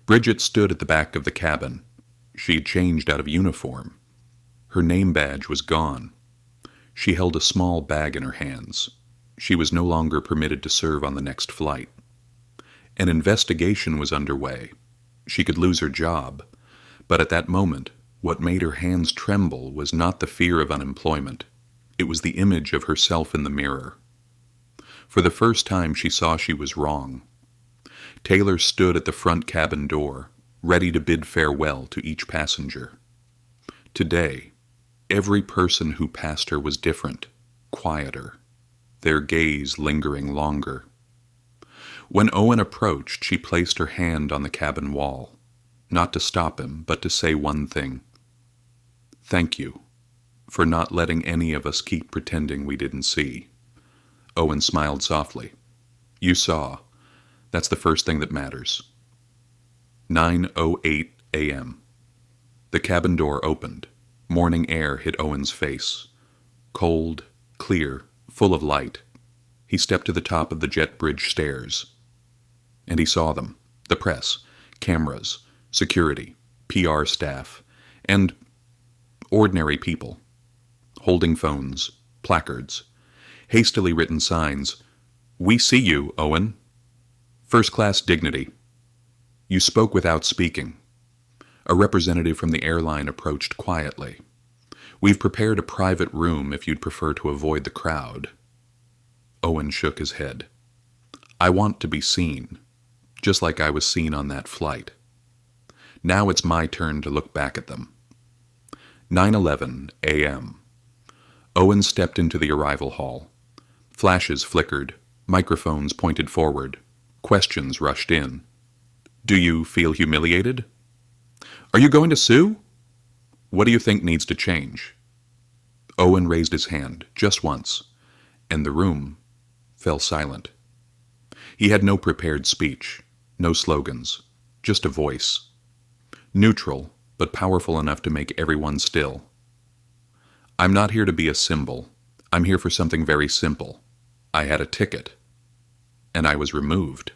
S1: Bridget stood at the back of the cabin. She had changed out of uniform. Her name badge was gone. She held a small bag in her hands. She was no longer permitted to serve on the next flight. An investigation was underway. She could lose her job. But at that moment, what made her hands tremble was not the fear of unemployment. It was the image of herself in the mirror. For the first time, she saw she was wrong. Taylor stood at the front cabin door, ready to bid farewell to each passenger. Today, every person who passed her was different, quieter, their gaze lingering longer. When Owen approached, she placed her hand on the cabin wall, not to stop him, but to say one thing. Thank you for not letting any of us keep pretending we didn't see. Owen smiled softly. You saw. That's the first thing that matters. 9:08 a.m. The cabin door opened. Morning air hit Owen's face. Cold, clear, full of light. He stepped to the top of the jet bridge stairs. And he saw them. The press, cameras, security, PR staff, and ordinary people. Holding phones, placards, hastily written signs. We see you, Owen. First-class dignity. You spoke without speaking. A representative from the airline approached quietly. We've prepared a private room if you'd prefer to avoid the crowd. Owen shook his head. I want to be seen, just like I was seen on that flight. Now it's my turn to look back at them. 9:11 a.m. Owen stepped into the arrival hall. Flashes flickered, microphones pointed forward, questions rushed in. Do you feel humiliated? Are you going to sue? What do you think needs to change? Owen raised his hand, just once, and the room fell silent. He had no prepared speech, no slogans, just a voice. Neutral, but powerful enough to make everyone still. I'm not here to be a symbol. I'm here for something very simple. I had a ticket, and I was removed.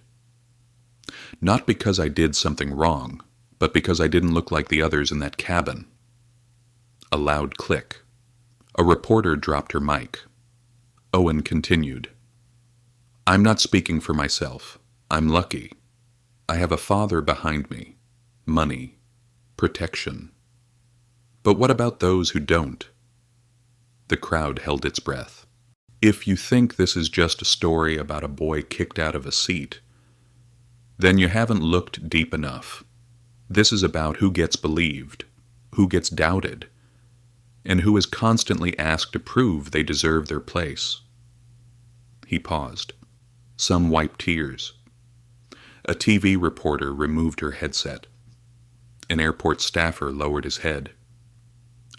S1: Not because I did something wrong, but because I didn't look like the others in that cabin. A loud click. A reporter dropped her mic. Owen continued. I'm not speaking for myself. I'm lucky. I have a father behind me. Money. Protection. But what about those who don't? The crowd held its breath. If you think this is just a story about a boy kicked out of a seat, then you haven't looked deep enough. This is about who gets believed, who gets doubted, and who is constantly asked to prove they deserve their place. He paused. Some wiped tears. A TV reporter removed her headset. An airport staffer lowered his head.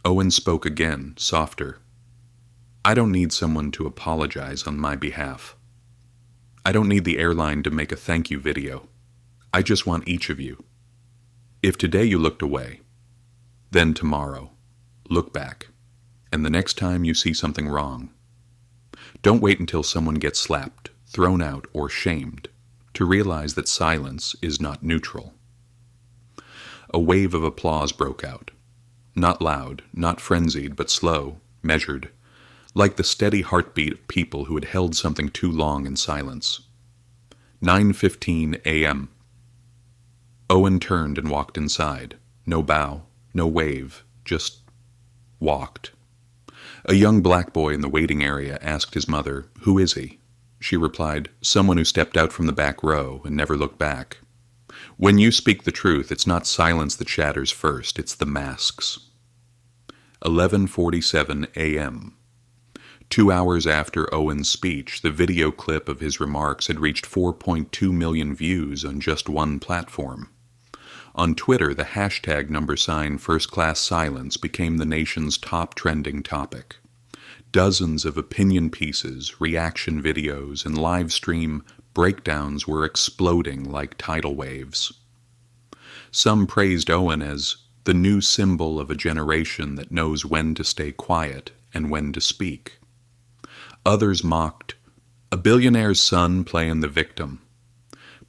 S1: Owen spoke again, softer. I don't need someone to apologize on my behalf. I don't need the airline to make a thank you video. I just want each of you. If today you looked away, then tomorrow, look back, and the next time you see something wrong, Don't wait until someone gets slapped, thrown out, or shamed to realize that silence is not neutral. A wave of applause broke out. Not loud, not frenzied, but slow, measured, like the steady heartbeat of people who had held something too long in silence. 9:15 a.m. Owen turned and walked inside. No bow, no wave, just walked. A young black boy in the waiting area asked his mother, "Who is he?" She replied, "Someone who stepped out from the back row and never looked back." When you speak the truth, it's not silence that shatters first, it's the masks. 11:47 a.m. 2 hours after Owen's speech, the video clip of his remarks had reached 4.2 million views on just one platform. On Twitter, the hashtag #FirstClassSilence became the nation's top trending topic. Dozens of opinion pieces, reaction videos, and live stream breakdowns were exploding like tidal waves. Some praised Owen as the new symbol of a generation that knows when to stay quiet and when to speak. Others mocked, "A billionaire's son playing the victim.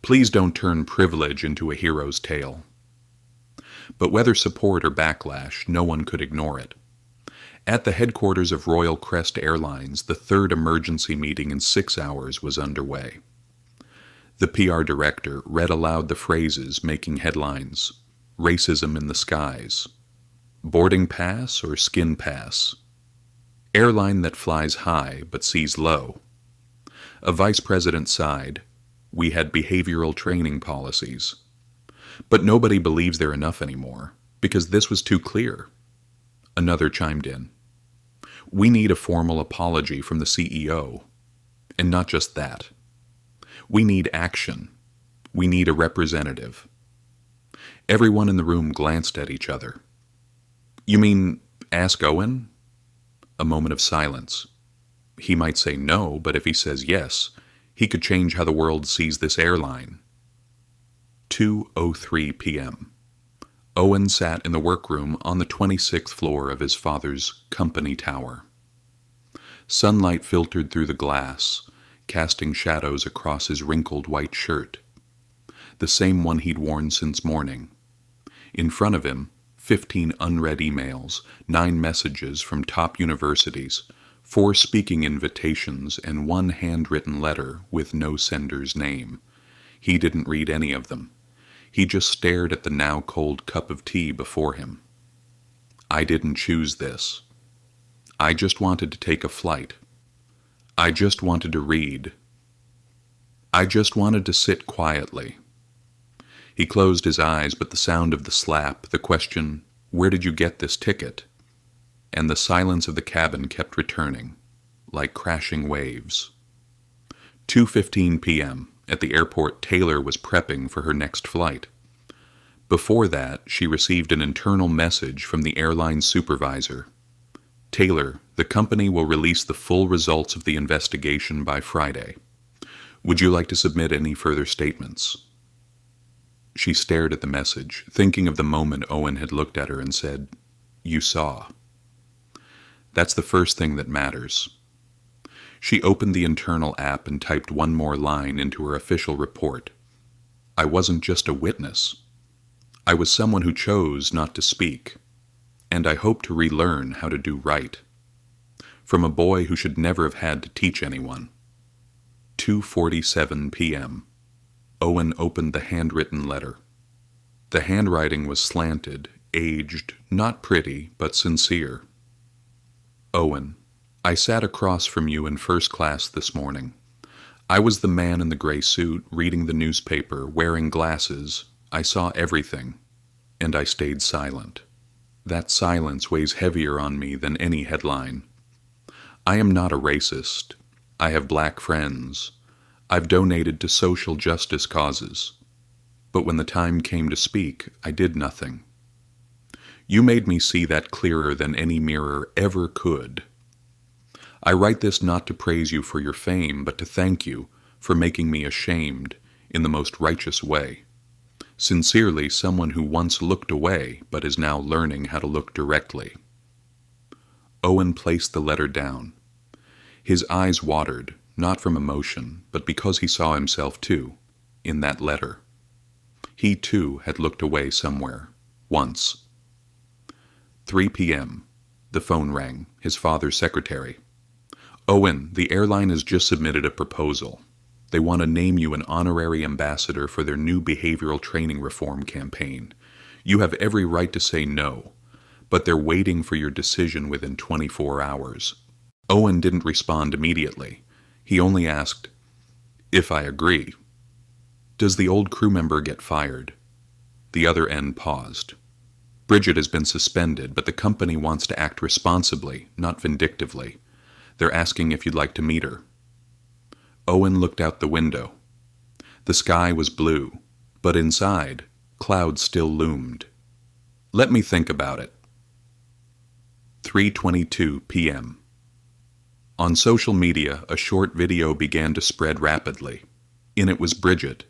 S1: Please don't turn privilege into a hero's tale." But whether support or backlash, no one could ignore it. At the headquarters of Royal Crest Airlines, the third emergency meeting in 6 hours was underway. The PR director read aloud the phrases making headlines: racism in the skies, boarding pass or skin pass, airline that flies high but sees low. A vice president sighed, "We had behavioral training policies." But nobody believes they're enough anymore, because this was too clear. Another chimed in, "We need a formal apology from the CEO. And not just that. We need action. We need a representative." Everyone in the room glanced at each other. "You mean ask Owen?" A moment of silence. He might say no, but if he says yes, he could change how the world sees this airline. 2:03 p.m. Owen sat in the workroom on the 26th floor of his father's company tower. Sunlight filtered through the glass, casting shadows across his wrinkled white shirt, the same one he'd worn since morning. In front of him, 15 unread emails, 9 messages from top universities, 4 speaking invitations, and 1 handwritten letter with no sender's name. He didn't read any of them. He just stared at the now cold cup of tea before him. "I didn't choose this. I just wanted to take a flight. I just wanted to read. I just wanted to sit quietly." He closed his eyes, but the sound of the slap, the question, "Where did you get this ticket?" and the silence of the cabin kept returning, like crashing waves. 2:15 p.m. At the airport, Taylor was prepping for her next flight. Before that, she received an internal message from the airline supervisor. "Taylor, the company will release the full results of the investigation by Friday. Would you like to submit any further statements?" She stared at the message, thinking of the moment Owen had looked at her and said, "You saw." That's the first thing that matters. She opened the internal app and typed one more line into her official report. "I wasn't just a witness. I was someone who chose not to speak, and I hope to relearn how to do right." From a boy who should never have had to teach anyone. 2:47 p.m. Owen opened the handwritten letter. The handwriting was slanted, aged, not pretty, but sincere. "Owen, I sat across from you in first class this morning. I was the man in the gray suit, reading the newspaper, wearing glasses. I saw everything, and I stayed silent. That silence weighs heavier on me than any headline. I am not a racist. I have black friends. I've donated to social justice causes. But when the time came to speak, I did nothing. You made me see that clearer than any mirror ever could. I write this not to praise you for your fame, but to thank you for making me ashamed in the most righteous way. Sincerely, someone who once looked away, but is now learning how to look directly." Owen placed the letter down. His eyes watered, not from emotion, but because he saw himself too, in that letter. He too had looked away somewhere, once. 3 p.m. The phone rang, his father's secretary. "Owen, the airline has just submitted a proposal. They want to name you an honorary ambassador for their new behavioral training reform campaign. You have every right to say no, but they're waiting for your decision within 24 hours. Owen didn't respond immediately. He only asked, "If I agree." "Does the old crew member get fired?" The other end paused. "Bridget has been suspended, but the company wants to act responsibly, not vindictively. They're asking if you'd like to meet her." Owen looked out the window. The sky was blue, but inside, clouds still loomed. "Let me think about it." 3:22 p.m. On social media, a short video began to spread rapidly. In it was Bridget,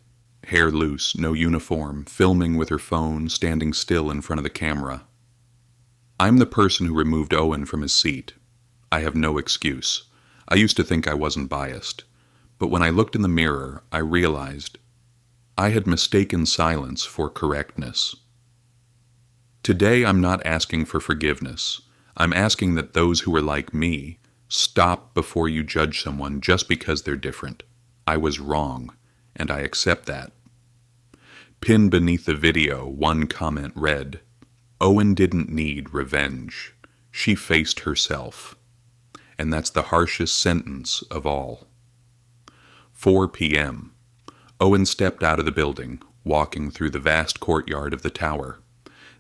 S1: hair loose, no uniform, filming with her phone, standing still in front of the camera. "I'm the person who removed Owen from his seat. I have no excuse. I used to think I wasn't biased. But when I looked in the mirror, I realized I had mistaken silence for correctness. Today I'm not asking for forgiveness. I'm asking that those who are like me stop before you judge someone just because they're different. I was wrong, and I accept that." Pinned beneath the video, one comment read, "Owen didn't need revenge. She faced herself." And that's the harshest sentence of all. 4 p.m. Owen stepped out of the building, walking through the vast courtyard of the tower.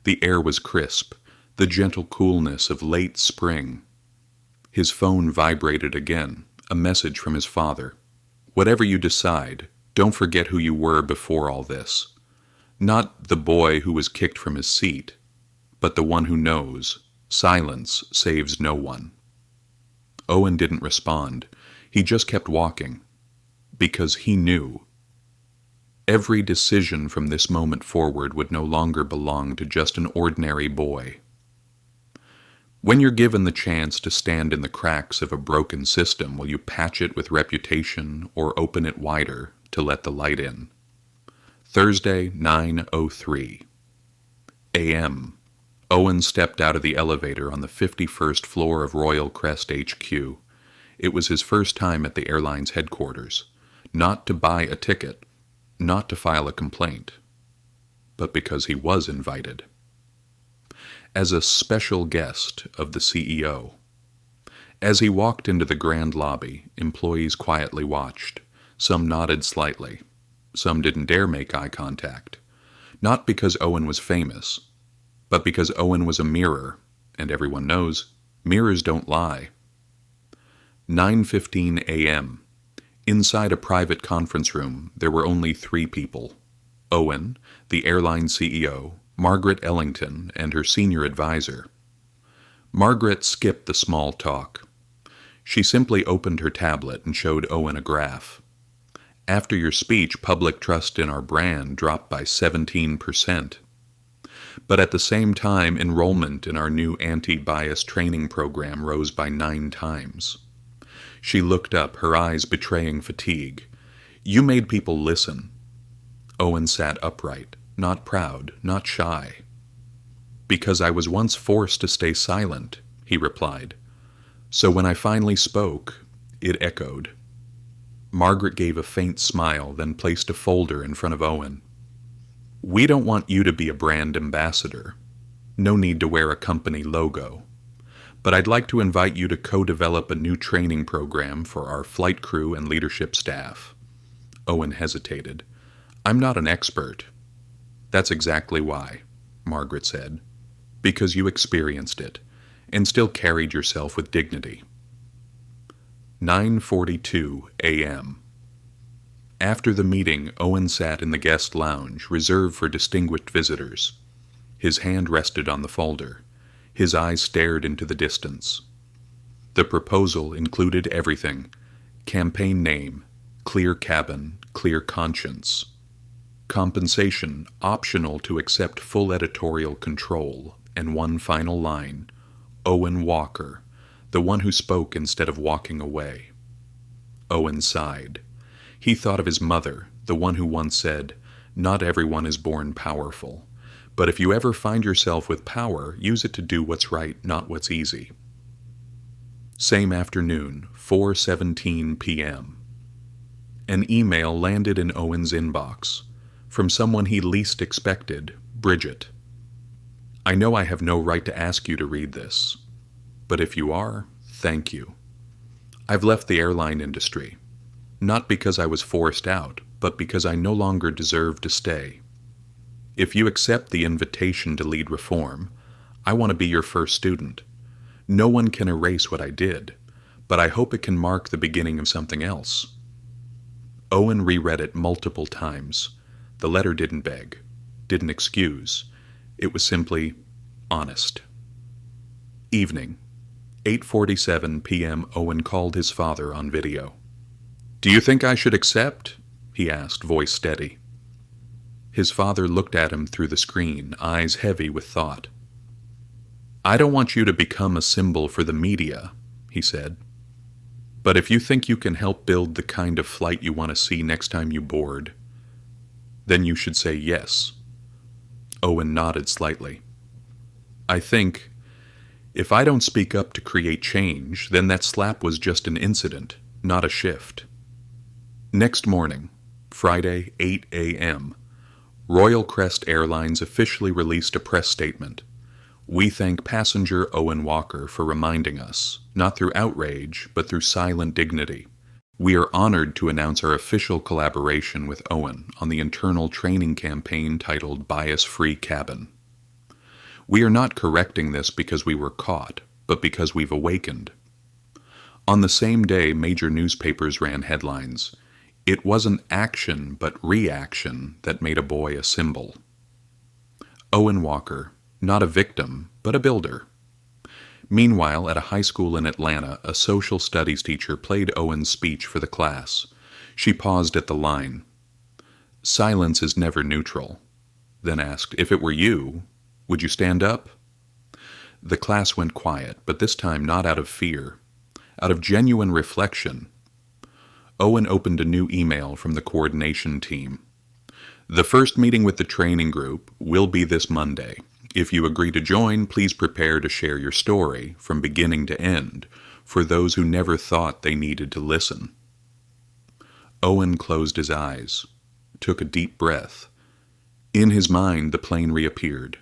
S1: The air was crisp, the gentle coolness of late spring. His phone vibrated again, a message from his father. "Whatever you decide, don't forget who you were before all this. Not the boy who was kicked from his seat, but the one who knows silence saves no one." Owen didn't respond. He just kept walking. Because he knew. Every decision from this moment forward would no longer belong to just an ordinary boy. When you're given the chance to stand in the cracks of a broken system, will you patch it with reputation or open it wider to let the light in? Thursday, 9:03 a.m. Owen stepped out of the elevator on the 51st floor of Royal Crest HQ. It was his first time at the airline's headquarters. Not to buy a ticket, not to file a complaint, but because he was invited. As a special guest of the CEO. As he walked into the grand lobby, employees quietly watched. Some nodded slightly. Some didn't dare make eye contact. Not because Owen was famous, but because Owen was a mirror, and everyone knows, mirrors don't lie. 9:15 a.m. Inside a private conference room, there were only 3 people. Owen, the airline CEO, Margaret Ellington, and her senior advisor. Margaret skipped the small talk. She simply opened her tablet and showed Owen a graph. "After your speech, public trust in our brand dropped by 17%. But at the same time, enrollment in our new anti-bias training program rose by 9 times. She looked up, her eyes betraying fatigue. "You made people listen." Owen sat upright, not proud, not shy. "Because I was once forced to stay silent," he replied. "So when I finally spoke, it echoed." Margaret gave a faint smile, then placed a folder in front of Owen. "We don't want you to be a brand ambassador. No need to wear a company logo. But I'd like to invite you to co-develop a new training program for our flight crew and leadership staff." Owen hesitated. "I'm not an expert." "That's exactly why," Margaret said. "Because you experienced it, and still carried yourself with dignity." 9:42 a.m. After the meeting, Owen sat in the guest lounge, reserved for distinguished visitors. His hand rested on the folder. His eyes stared into the distance. The proposal included everything: campaign name, clear cabin, clear conscience. Compensation optional to accept full editorial control, and one final line: Owen Walker, the one who spoke instead of walking away. Owen sighed. He thought of his mother, the one who once said, "Not everyone is born powerful, but if you ever find yourself with power, use it to do what's right, not what's easy." Same afternoon, 4:17 p.m. An email landed in Owen's inbox, from someone he least expected, Bridget. "I know I have no right to ask you to read this, but if you are, thank you. I've left the airline industry, not because I was forced out, but because I no longer deserve to stay. If you accept the invitation to lead reform, I want to be your first student. No one can erase what I did, but I hope it can mark the beginning of something else." Owen reread it multiple times. The letter didn't beg, didn't excuse. It was simply honest. Evening, 8:47 p.m. Owen called his father on video. "Do you think I should accept?" he asked, voice steady. His father looked at him through the screen, eyes heavy with thought. "I don't want you to become a symbol for the media," he said. "But if you think you can help build the kind of flight you want to see next time you board, then you should say yes." Owen nodded slightly. "I think, if I don't speak up to create change, then that slap was just an incident, not a shift." Next morning, Friday, 8 a.m., Royal Crest Airlines officially released a press statement. "We thank passenger Owen Walker for reminding us, not through outrage, but through silent dignity. We are honored to announce our official collaboration with Owen on the internal training campaign titled Bias-Free Cabin. We are not correcting this because we were caught, but because we've awakened." On the same day, major newspapers ran headlines. It wasn't action but reaction that made a boy a symbol. Owen Walker, not a victim, but a builder. Meanwhile, at a high school in Atlanta, a social studies teacher played Owen's speech for the class. She paused at the line, "Silence is never neutral," then asked, "If it were you, would you stand up?" The class went quiet, but this time not out of fear, out of genuine reflection. Owen opened a new email from the coordination team. "The first meeting with the training group will be this Monday. If you agree to join, please prepare to share your story from beginning to end for those who never thought they needed to listen." Owen closed his eyes, took a deep breath. In his mind, the plane reappeared.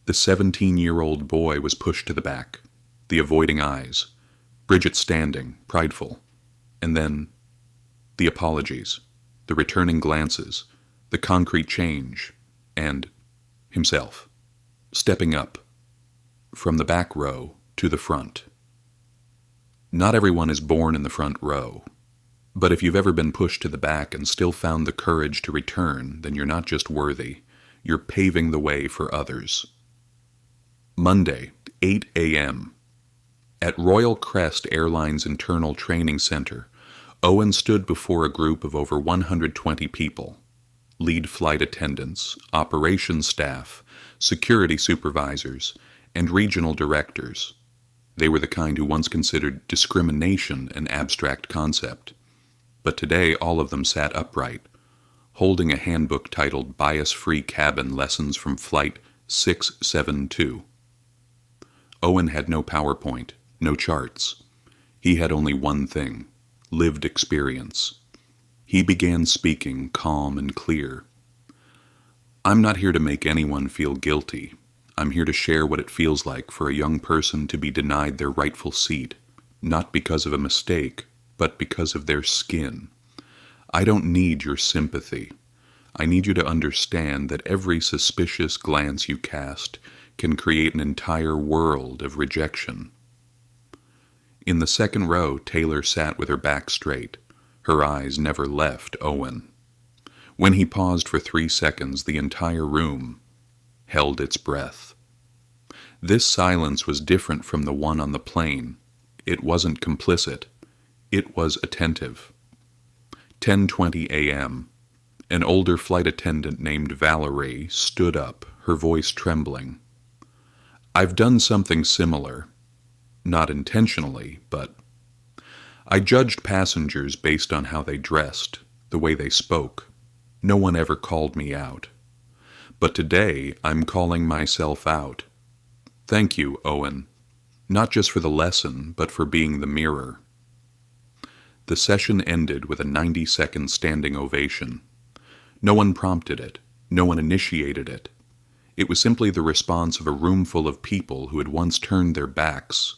S1: The 17-year-old boy was pushed to the back, the avoiding eyes, Bridget standing, prideful, and then the apologies, the returning glances, the concrete change, and himself, stepping up, from the back row to the front. Not everyone is born in the front row, but if you've ever been pushed to the back and still found the courage to return, then you're not just worthy, you're paving the way for others. Monday, 8 a.m. At Royal Crest Airlines Internal Training Center, Owen stood before a group of over 120 people, lead flight attendants, operations staff, security supervisors, and regional directors. They were the kind who once considered discrimination an abstract concept, but today all of them sat upright, holding a handbook titled Bias-Free Cabin Lessons from Flight 672. Owen had no PowerPoint, no charts. He had only one thing: lived experience. He began speaking calm and clear. "I'm not here to make anyone feel guilty. I'm here to share what it feels like for a young person to be denied their rightful seat, not because of a mistake, but because of their skin. I don't need your sympathy. I need you to understand that every suspicious glance you cast can create an entire world of rejection." In the second row, Taylor sat with her back straight. Her eyes never left Owen. When he paused for 3 seconds, the entire room held its breath. This silence was different from the one on the plane. It wasn't complicit. It was attentive. 10:20 a.m. An older flight attendant named Valerie stood up, her voice trembling. "I've done something similar. Not intentionally, but I judged passengers based on how they dressed, the way they spoke. No one ever called me out. But today, I'm calling myself out. Thank you, Owen. Not just for the lesson, but for being the mirror. The session ended with a 90-second standing ovation. No one prompted it. No one initiated it. It was simply the response of a room full of people who had once turned their backs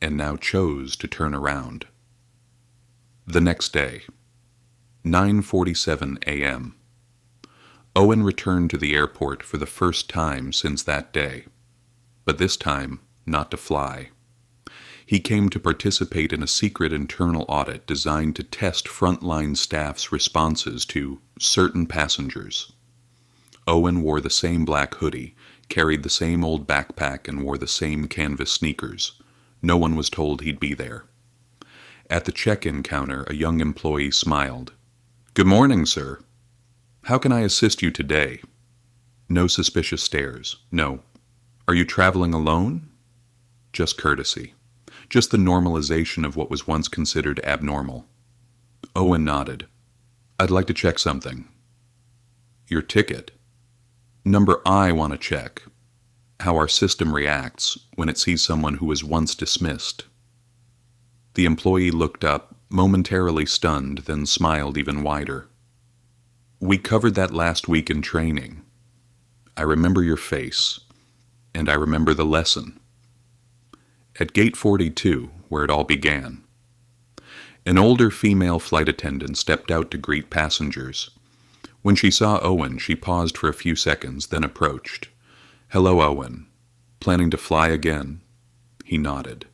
S1: and now chose to turn around. The next day, 9:47 a.m. Owen returned to the airport for the first time since that day, but this time not to fly. He came to participate in a secret internal audit designed to test frontline staff's responses to certain passengers. Owen wore the same black hoodie, carried the same old backpack, and wore the same canvas sneakers. No one was told he'd be there. At the check-in counter, a young employee smiled. "Good morning, sir. How can I assist you today?" No suspicious stares. No. "Are you traveling alone?" Just courtesy. Just the normalization of what was once considered abnormal. Owen nodded. "I'd like to check something." "Your ticket?" "Number I want to check. How our system reacts when it sees someone who was once dismissed." The employee looked up, momentarily stunned, then smiled even wider. "We covered that last week in training. I remember your face, and I remember the lesson." At gate 42, where it all began, an older female flight attendant stepped out to greet passengers. When she saw Owen, she paused for a few seconds, then approached. "Hello, Owen. Planning to fly again?" He nodded.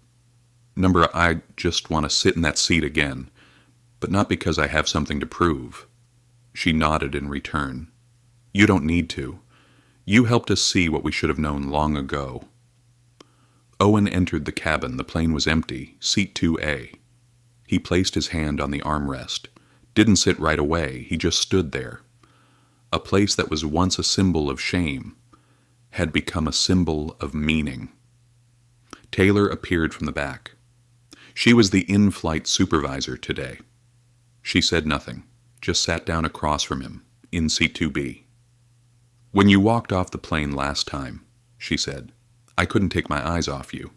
S1: "Number, I just want to sit in that seat again, but not because I have something to prove." She nodded in return. "You don't need to. You helped us see what we should have known long ago." Owen entered the cabin. The plane was empty, seat 2A. He placed his hand on the armrest. Didn't sit right away, he just stood there. A place that was once a symbol of shame had become a symbol of meaning. Taylor appeared from the back. She was the in-flight supervisor today. She said nothing, just sat down across from him, in seat 2B. "When you walked off the plane last time," she said, "I couldn't take my eyes off you.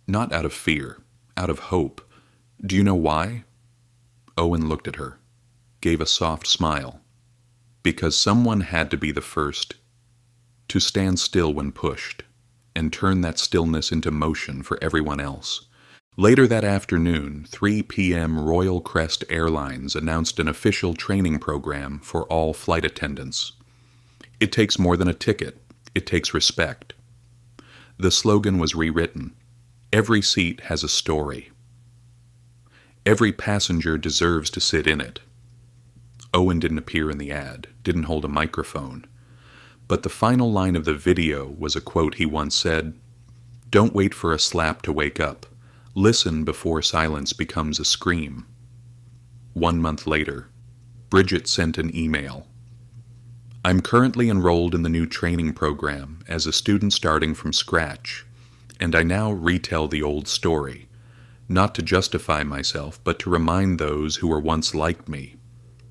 S1: Not out of fear, out of hope. Do you know why?" Owen looked at her, gave a soft smile. "Because someone had to be the first to stand still when pushed, and turn that stillness into motion for everyone else." Later that afternoon, 3 p.m. Royal Crest Airlines announced an official training program for all flight attendants. It takes more than a ticket. It takes respect. The slogan was rewritten. Every seat has a story. Every passenger deserves to sit in it. Owen didn't appear in the ad, didn't hold a microphone. But the final line of the video was a quote he once said, "Don't wait for a slap to wake up. Listen before silence becomes a scream." 1 month later, Bridget sent an email. "I'm currently enrolled in the new training program as a student starting from scratch, and I now retell the old story, not to justify myself, but to remind those who were once like me.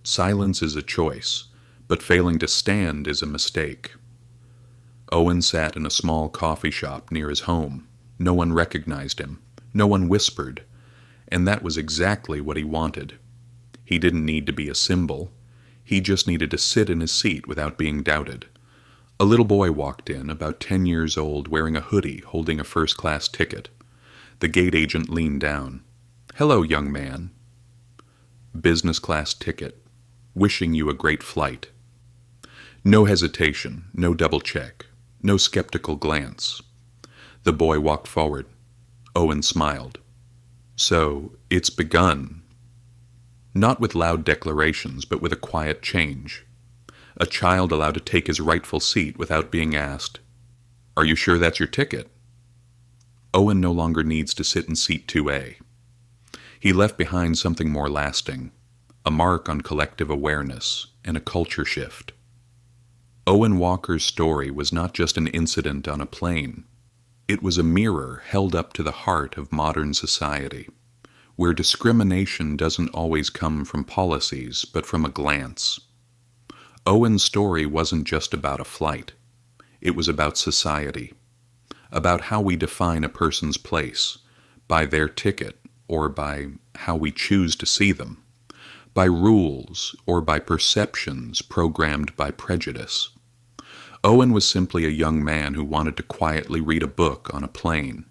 S1: Silence is a choice, but failing to stand is a mistake." Owen sat in a small coffee shop near his home. No one recognized him. No one whispered. And that was exactly what he wanted. He didn't need to be a symbol. He just needed to sit in his seat without being doubted. A little boy walked in, about 10 years old, wearing a hoodie, holding a first-class ticket. The gate agent leaned down. "Hello, young man." "Business class ticket. Wishing you a great flight." No hesitation, no double check, no skeptical glance. The boy walked forward. Owen smiled. "So, it's begun." Not with loud declarations, but with a quiet change. A child allowed to take his rightful seat without being asked, "Are you sure that's your ticket?" Owen no longer needs to sit in seat 2A. He left behind something more lasting, a mark on collective awareness and a culture shift. Owen Walker's story was not just an incident on a plane. It was a mirror held up to the heart of modern society, where discrimination doesn't always come from policies, but from a glance. Owen's story wasn't just about a flight. It was about society, about how we define a person's place, by their ticket, or by how we choose to see them, by rules, or by perceptions programmed by prejudice. Owen was simply a young man who wanted to quietly read a book on a plane.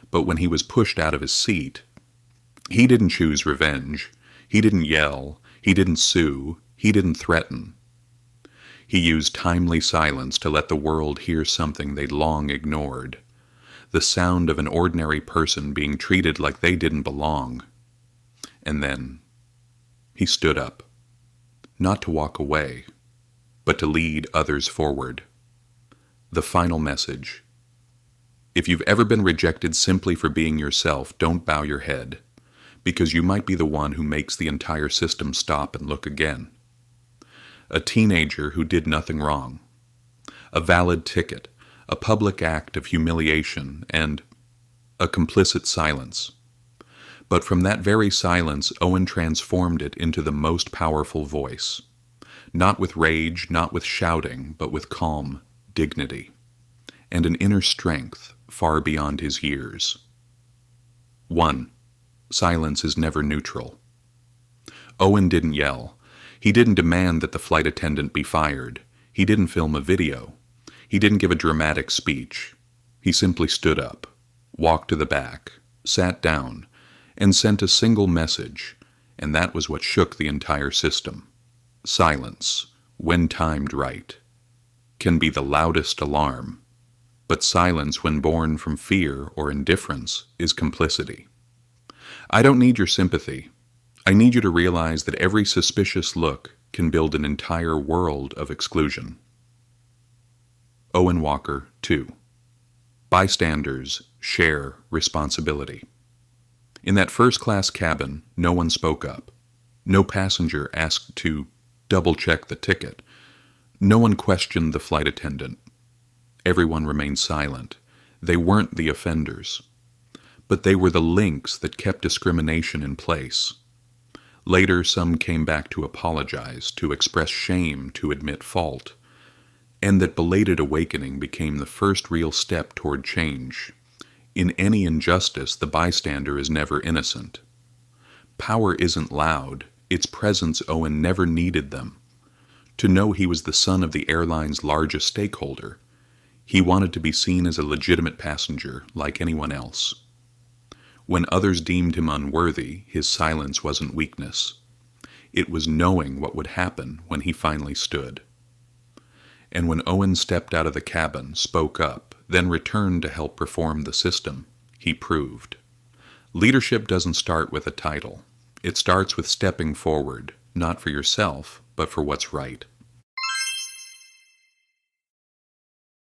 S1: But when he was pushed out of his seat, he didn't choose revenge. He didn't yell. He didn't sue. He didn't threaten. He used timely silence to let the world hear something they'd long ignored. The sound of an ordinary person being treated like they didn't belong. And then he stood up, not to walk away, but to lead others forward. The final message. If you've ever been rejected simply for being yourself, don't bow your head, because you might be the one who makes the entire system stop and look again. A teenager who did nothing wrong. A valid ticket, a public act of humiliation, and a complicit silence. But from that very silence, Owen transformed it into the most powerful voice. Not with rage, not with shouting, but with calm dignity, and an inner strength far beyond his years. 1. Silence is never neutral. Owen didn't yell. He didn't demand that the flight attendant be fired. He didn't film a video. He didn't give a dramatic speech. He simply stood up, walked to the back, sat down, and sent a single message, and that was what shook the entire system. Silence, when timed right, can be the loudest alarm, but silence when born from fear or indifference is complicity. I don't need your sympathy. I need you to realize that every suspicious look can build an entire world of exclusion. Owen Walker, 2. Bystanders share responsibility. In that first-class cabin, no one spoke up. No passenger asked to double-check the ticket. No one questioned the flight attendant. Everyone remained silent. They weren't the offenders, but they were the links that kept discrimination in place. Later, some came back to apologize, to express shame, to admit fault, and that belated awakening became the first real step toward change. In any injustice, the bystander is never innocent. Power isn't loud. Its presence, Owen never needed them. To know he was the son of the airline's largest stakeholder, he wanted to be seen as a legitimate passenger like anyone else. When others deemed him unworthy, his silence wasn't weakness. It was knowing what would happen when he finally stood. And when Owen stepped out of the cabin, spoke up, then returned to help reform the system, he proved. Leadership doesn't start with a title. It starts with stepping forward, not for yourself, but for what's right.